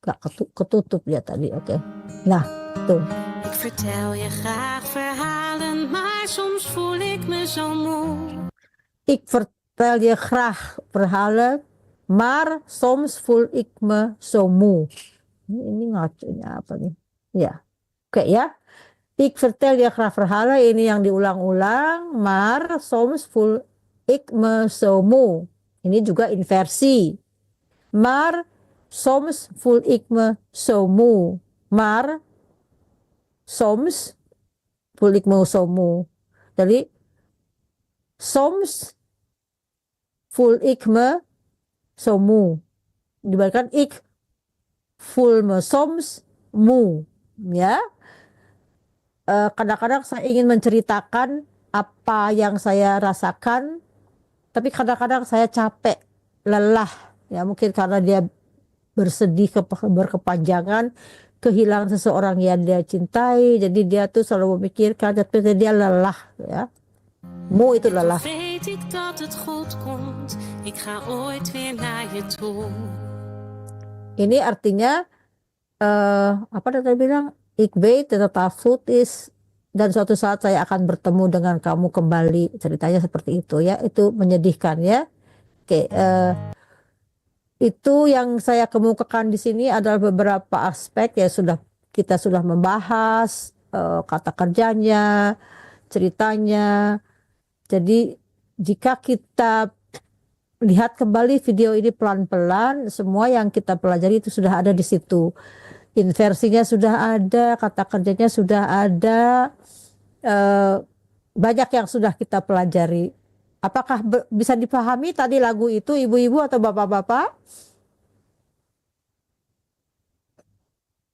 Gak ketutup ya tadi, oke. Nah, tuh. Ik vertel je graag verhalen, maar soms voel ik me zo moe. Ik vertel je graag verhalen, maar soms voel ik me zo moe. Ini ngaconya apa nih? Ya, oke ya. Ik vertel je graag verhalen, ini yang diulang-ulang, maar soms voel ik me zo moe. Ini juga inversi. Maar soms voel ik me zo moe. Maar soms voel ik me zo moe. Jadi soms voel ik me zo moe. Dibalikan ik voel me soms moe. Ya. Kadang-kadang saya ingin menceritakan apa yang saya rasakan, tapi kadang-kadang saya capek, lelah, ya mungkin karena dia bersedih berkepanjangan, kehilangan seseorang yang dia cintai, jadi dia tuh selalu memikirkan, tapi dia lelah, ya. Moe itu lelah. Weet ik dat het goed komt, ik ga ooit weer naar je toe. Ini artinya apa tadi bilang? Ik weet dat het goed is dan suatu saat saya akan bertemu dengan kamu kembali, ceritanya seperti itu ya, itu menyedihkan ya. Oke, itu yang saya kemukakan di sini adalah beberapa aspek ya, kita sudah membahas kata kerjanya, ceritanya. Jadi jika kita lihat kembali video ini pelan-pelan, semua yang kita pelajari itu sudah ada di situ. Inversinya sudah ada, kata kerjanya sudah ada, banyak yang sudah kita pelajari. Apakah bisa dipahami tadi lagu itu ibu-ibu atau bapak-bapak?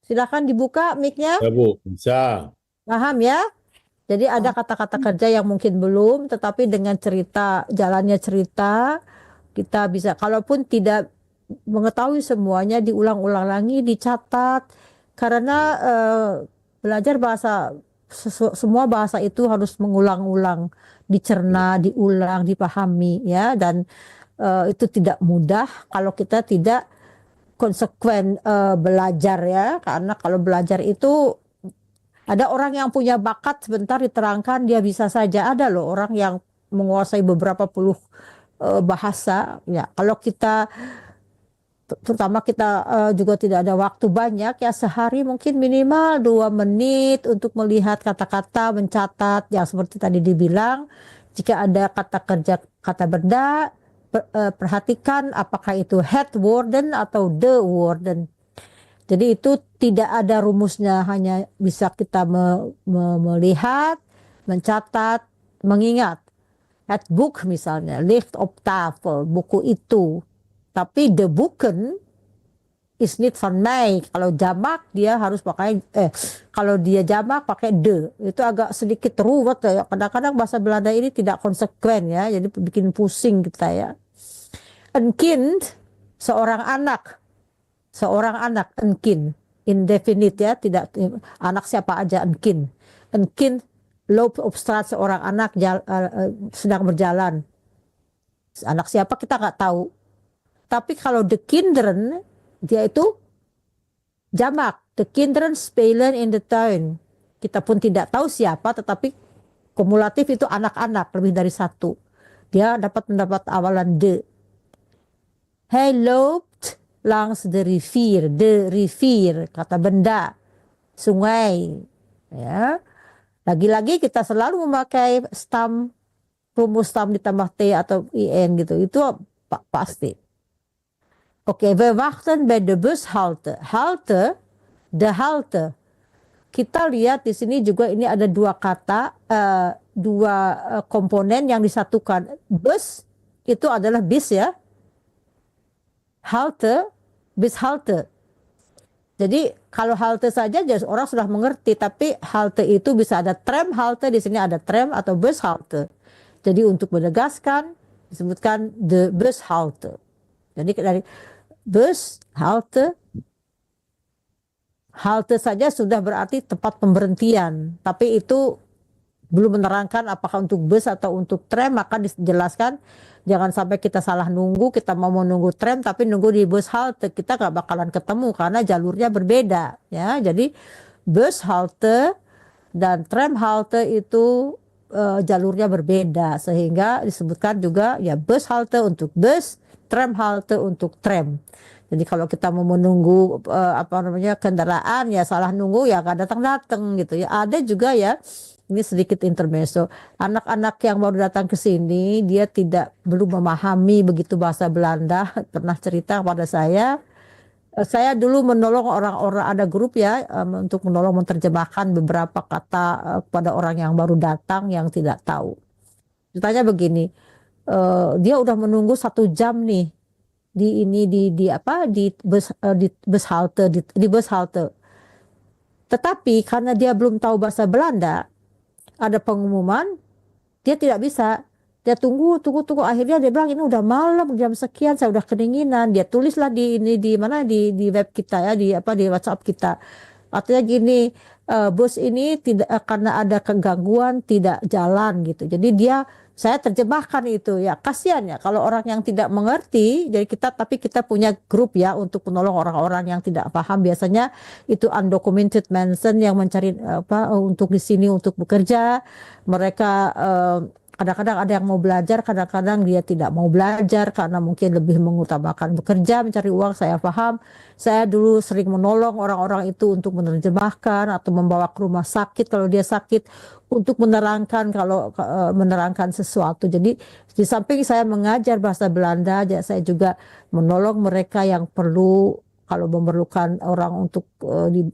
Silahkan dibuka mic-nya. Ya Bu, bisa. Paham ya? Jadi ada kata-kata kerja yang mungkin belum, tetapi dengan cerita, jalannya cerita, kita bisa, kalaupun tidak mengetahui semuanya, diulang-ulang lagi, dicatat, karena belajar bahasa, semua bahasa itu harus mengulang-ulang, dicerna, diulang, dipahami ya, dan itu tidak mudah kalau kita tidak konsekuen belajar ya, karena kalau belajar itu ada orang yang punya bakat sebentar diterangkan dia bisa saja, ada loh orang yang menguasai beberapa puluh bahasa ya. Kalau kita terutama kita juga tidak ada waktu banyak ya, sehari mungkin minimal 2 menit untuk melihat kata-kata, mencatat yang seperti tadi dibilang. Jika ada kata kerja, kata benda, perhatikan apakah itu head warden atau the warden. Jadi itu tidak ada rumusnya, hanya bisa kita melihat, mencatat, mengingat. Het boek misalnya, ligt op tafel, buku itu. Tapi de boeken is niet van mij. Kalau jamak dia harus pakai kalau dia jamak pakai de. Itu agak sedikit ruwet ya. Kadang-kadang bahasa Belanda ini tidak konsekuen ya, jadi bikin pusing kita ya. Een kind, seorang anak, een kind, indefinite ya, tidak anak siapa aja, een kind. Een kind loopt op straat, seorang anak sedang berjalan. Anak siapa kita nggak tahu. Tapi kalau de kinderen, dia itu jamak. The kinderen spelen in the tuin. Kita pun tidak tahu siapa, tetapi kumulatif itu anak-anak, lebih dari satu. Dia mendapat awalan de. Hij loopt langs de rivier, kata benda, sungai. Ya. Lagi-lagi kita selalu memakai rumus stam ditambah T atau IN gitu. Itu pasti. Oke, we wachten bij de bushalte. De halte. Kita lihat di sini juga ini ada dua kata, dua komponen yang disatukan. Bus itu adalah bis ya. Halte, bis halte. Jadi kalau halte saja orang sudah mengerti, tapi halte itu bisa ada tram halte, di sini ada tram atau bus halte. Jadi untuk menegaskan disebutkan de bus halte. Jadi dari bus, halte saja sudah berarti tempat pemberhentian. Tapi itu belum menerangkan apakah untuk bus atau untuk tram, maka dijelaskan jangan sampai kita salah nunggu, kita mau menunggu tram tapi nunggu di bus halte, kita nggak bakalan ketemu karena jalurnya berbeda. Ya, jadi bus halte dan tram halte itu jalurnya berbeda, sehingga disebutkan juga ya bus halte untuk bus, tram halte untuk tram. Jadi kalau kita mau menunggu kendaraan ya salah nunggu ya nggak datang gitu ya. Ada juga ya, ini sedikit intermezzo, anak-anak yang baru datang ke sini dia belum memahami begitu bahasa Belanda. Pernah cerita kepada saya dulu menolong orang-orang, ada grup ya untuk menolong menerjemahkan beberapa kata kepada orang yang baru datang yang tidak tahu. Ditanya begini, dia udah menunggu 1 jam nih di bus halte. Tetapi karena dia belum tahu bahasa Belanda, ada pengumuman, dia tidak bisa. Dia tunggu, akhirnya dia bilang ini udah malam, jam sekian, saya udah kedinginan. Dia tulislah di web kita ya, di WhatsApp kita. Artinya gini, bus ini tidak karena ada kegangguan tidak jalan gitu. Jadi saya terjemahkan itu ya, kasihan ya kalau orang yang tidak mengerti. Jadi tapi kita punya grup ya untuk menolong orang-orang yang tidak paham. Biasanya itu undocumented person yang mencari untuk di sini untuk bekerja. Mereka kadang-kadang ada yang mau belajar, kadang-kadang dia tidak mau belajar karena mungkin lebih mengutamakan bekerja, mencari uang. Saya paham. Saya dulu sering menolong orang-orang itu untuk menerjemahkan atau membawa ke rumah sakit kalau dia sakit, untuk menerangkan menerangkan sesuatu. Jadi di samping saya mengajar bahasa Belanda, saya juga menolong mereka yang perlu kalau memerlukan orang untuk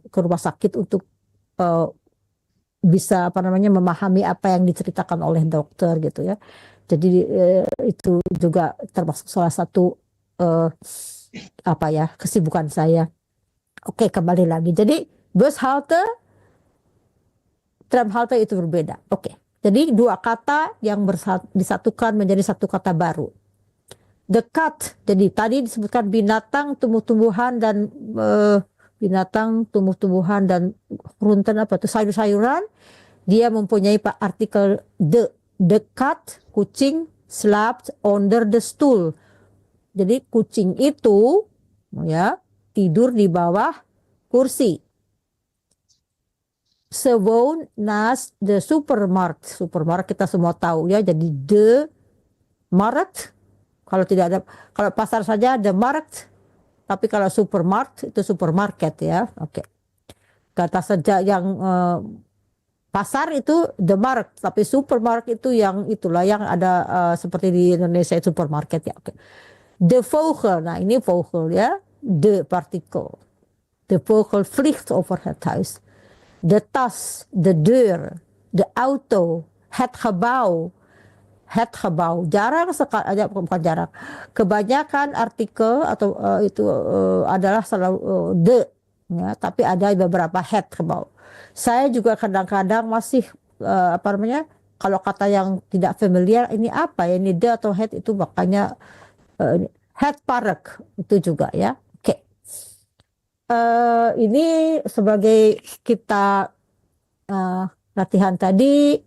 ke rumah sakit untuk bisa memahami apa yang diceritakan oleh dokter gitu ya. Jadi itu juga termasuk salah satu kesibukan saya. Oke, kembali lagi. Jadi bus halte, tram halte itu berbeda. Oke. Jadi dua kata yang disatukan menjadi satu kata baru. Dekat. Jadi tadi disebutkan binatang, tumbuh-tumbuhan dan runten sayur-sayuran. Dia mempunyai artikel de, dekat, kucing, slaapt onder de stoel. Jadi kucing itu ya tidur di bawah kursi. Ze woont naast de supermarkt. Supermarkt kita semua tahu ya. Jadi de markt, kalau tidak ada, kalau pasar saja de markt. Tapi kalau supermarkt itu supermarket ya. Oke. Kata saja yang pasar itu the markt, tapi supermarket itu yang itulah yang ada seperti di Indonesia supermarket ya. Oke. De vogel, nah ini vogel ya. De partikel. De vogel vliegt over het huis. De tas, de deur, de auto, het gebouw. het gebouw. Jarang sekali, bukan jarang. Kebanyakan artikel atau itu adalah selalu de, ya, tapi ada beberapa het gebouw. Saya juga kadang-kadang masih apa namanya, kalau kata yang tidak familiar, ini apa ya, ini de atau het, itu makanya het park itu juga ya. Oke. Ini sebagai kita latihan tadi,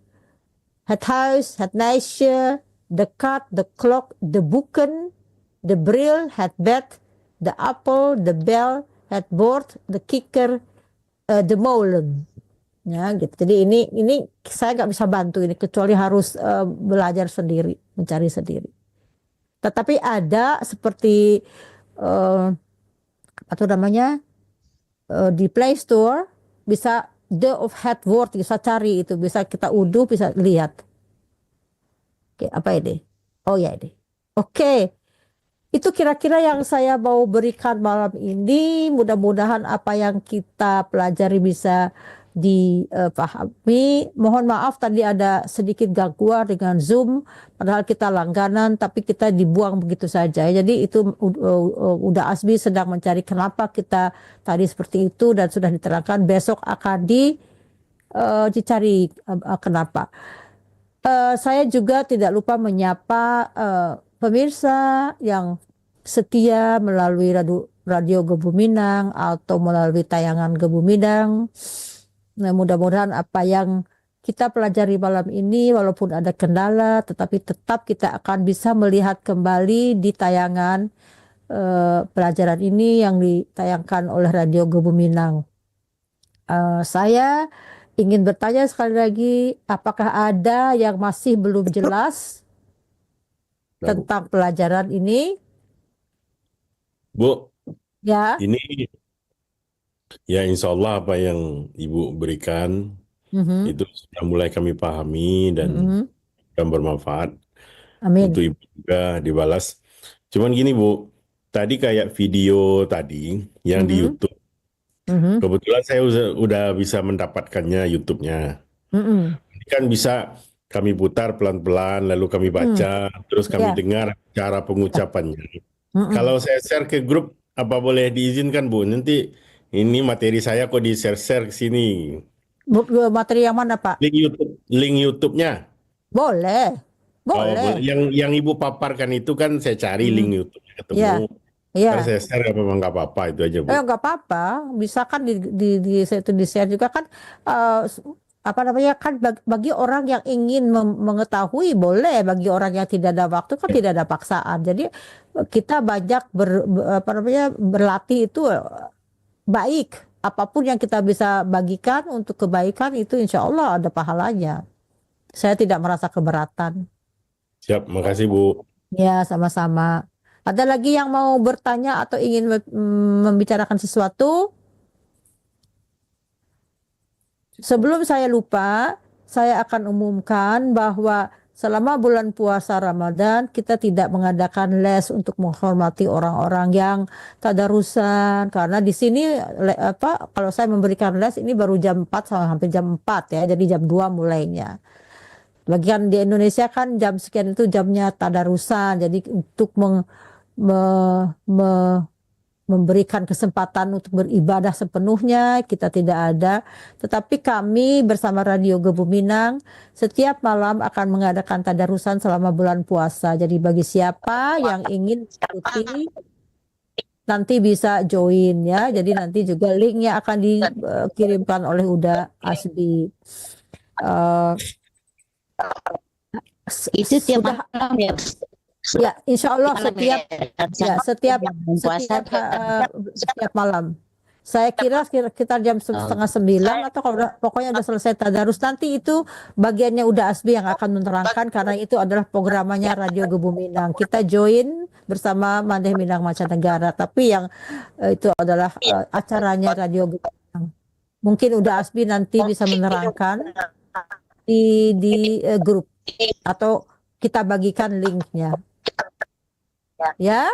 het huis, het meisje, de kat, de klok, de boeken, de bril, het bed, de appel, de bel, het bord, de kikker, de molen. Ya, gitu. Jadi ini saya nggak bisa bantu ini, kecuali harus belajar sendiri, mencari sendiri. Tetapi ada seperti apa namanya, di Play Store bisa the of head word, bisa cari itu, bisa kita unduh, bisa lihat. Oke, apa ini? Oh ya ini. Oke. Itu kira-kira yang saya mau berikan malam ini. Mudah-mudahan apa yang kita pelajari bisa dipahami. Mohon maaf tadi ada sedikit gangguan dengan Zoom, padahal kita langganan tapi kita dibuang begitu saja. Jadi itu udah Asbi sedang mencari kenapa kita tadi seperti itu, dan sudah diterangkan besok akan dicari kenapa. Saya juga tidak lupa menyapa pemirsa yang setia melalui radio Gebu Minang atau melalui tayangan Gebu Minang. Nah, mudah-mudahan apa yang kita pelajari malam ini, walaupun ada kendala, tetapi tetap kita akan bisa melihat kembali di tayangan pelajaran ini yang ditayangkan oleh radio Gebu Minang. Saya ingin bertanya sekali lagi, apakah ada yang masih belum jelas tentang pelajaran ini? Bu, Ya. ini ya insya Allah apa yang Ibu berikan itu sudah mulai kami pahami dan bermanfaat. Amin. Untuk Ibu juga dibalas. Cuman gini Bu, tadi kayak video tadi yang di YouTube. Kebetulan saya udah bisa mendapatkannya YouTube-nya. Ini kan bisa kami putar pelan-pelan, lalu kami baca, terus kami dengar cara pengucapannya. Kalau saya share ke grup, apa boleh diizinkan Bu? Nanti ini materi saya kok di-share ke sini. Materi yang mana Pak? Link YouTube-nya. Boleh. Boleh. Yang Ibu paparkan itu kan saya cari link YouTube-nya ketemu. Iya. Saya share memang nggak apa-apa, itu aja Bu. Nggak apa-apa, bisa kan di share juga kan, apa namanya, kan bagi orang yang ingin mengetahui boleh, bagi orang yang tidak ada waktu kan tidak ada paksaan. Jadi kita banyak berlatih itu baik, apapun yang kita bisa bagikan untuk kebaikan itu insya Allah ada pahalanya. Saya tidak merasa keberatan. Siap, makasih Bu. Ya, sama-sama. Ada lagi yang mau bertanya atau ingin membicarakan sesuatu? Sebelum saya lupa, saya akan umumkan bahwa selama bulan puasa Ramadan kita tidak mengadakan les untuk menghormati orang-orang yang tadarusan, karena di sini kalau saya memberikan les ini baru jam 4 sampai hampir jam 4 ya, jadi jam 2 mulainya. Bagian di Indonesia kan jam sekian itu jamnya tadarusan, jadi untuk memberikan kesempatan untuk beribadah sepenuhnya kita tidak ada. Tetapi kami bersama Radio Gebu Minang setiap malam akan mengadakan tadarusan selama bulan puasa. Jadi bagi siapa yang ingin ikuti nanti bisa join ya. Jadi nanti juga linknya akan dikirimkan oleh Uda Asbi. Itu tiap malam ya? Ya, insya Allah setiap malam. Saya kira sekitar jam 8:30 atau kalau pokoknya udah selesai tadarus, nanti itu bagiannya Uda Asbi yang akan menerangkan, karena itu adalah programnya Radio Gebu Minang. Kita join bersama Mandeh Minang Mancanegara, tapi yang itu adalah acaranya Radio Gebu Minang. Mungkin Uda Asbi nanti bisa menerangkan di grup atau kita bagikan linknya. Ya,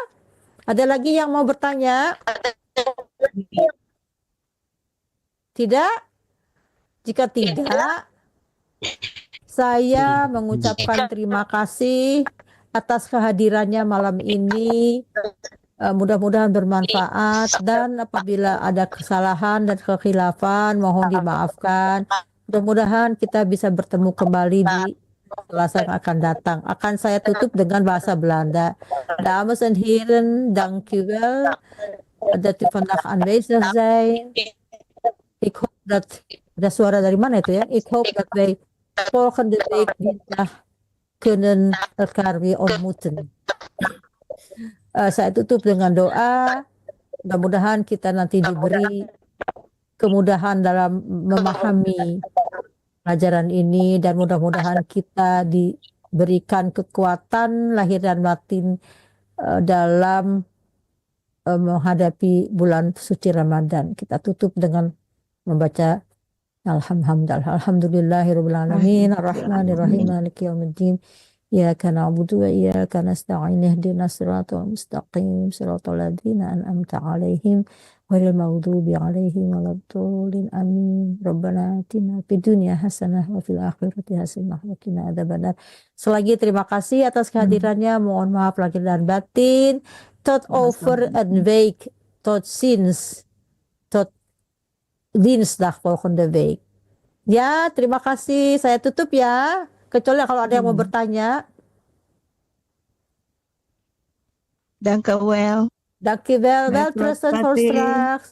ada lagi yang mau bertanya? Tidak? Jika tidak, Saya mengucapkan terima kasih atas kehadirannya malam ini. Mudah-mudahan bermanfaat, dan apabila ada kesalahan dan kekhilafan mohon dimaafkan. Mudah-mudahan kita bisa bertemu kembali di Selasa yang akan datang. Akan saya tutup dengan bahasa Belanda. Dames en heren, dankjewel dat u vandaag aanwezig zijn. Ik hoop dat, ada suara dari mana itu ya? Ik hoop dat wij volgende week dinsdag kunnen elkaar weer ontmoeten. Saya tutup dengan doa. Mudah-mudahan kita nanti diberi kemudahan dalam memahami pelajaran ini, dan mudah-mudahan kita diberikan kekuatan lahir dan batin dalam menghadapi bulan suci Ramadan. Kita tutup dengan membaca Alhamdulillahirabbil alamin arrahmanirrahim maliki yaumiddin. Iyyaka na'budu wa iyyaka nasta'in ihdinas siratal mustaqim siratal ladzina an'amta 'alaihim ghairil maghdubi 'alaihim waladdallin amin. Rabbana atina fid dunya hasanah wa fil akhirati hasanah wa qina adzabannar. Selagi terima kasih atas kehadirannya, mohon maaf lahir dan batin. Tot over een week, tot ziens, tot dinsdag volgende week. Ya, terima kasih. Saya tutup ya. Kecuali kalau ada yang mau bertanya. Dank u wel. Dankjewel. Wel, Met Tristan, voor Patty. straks.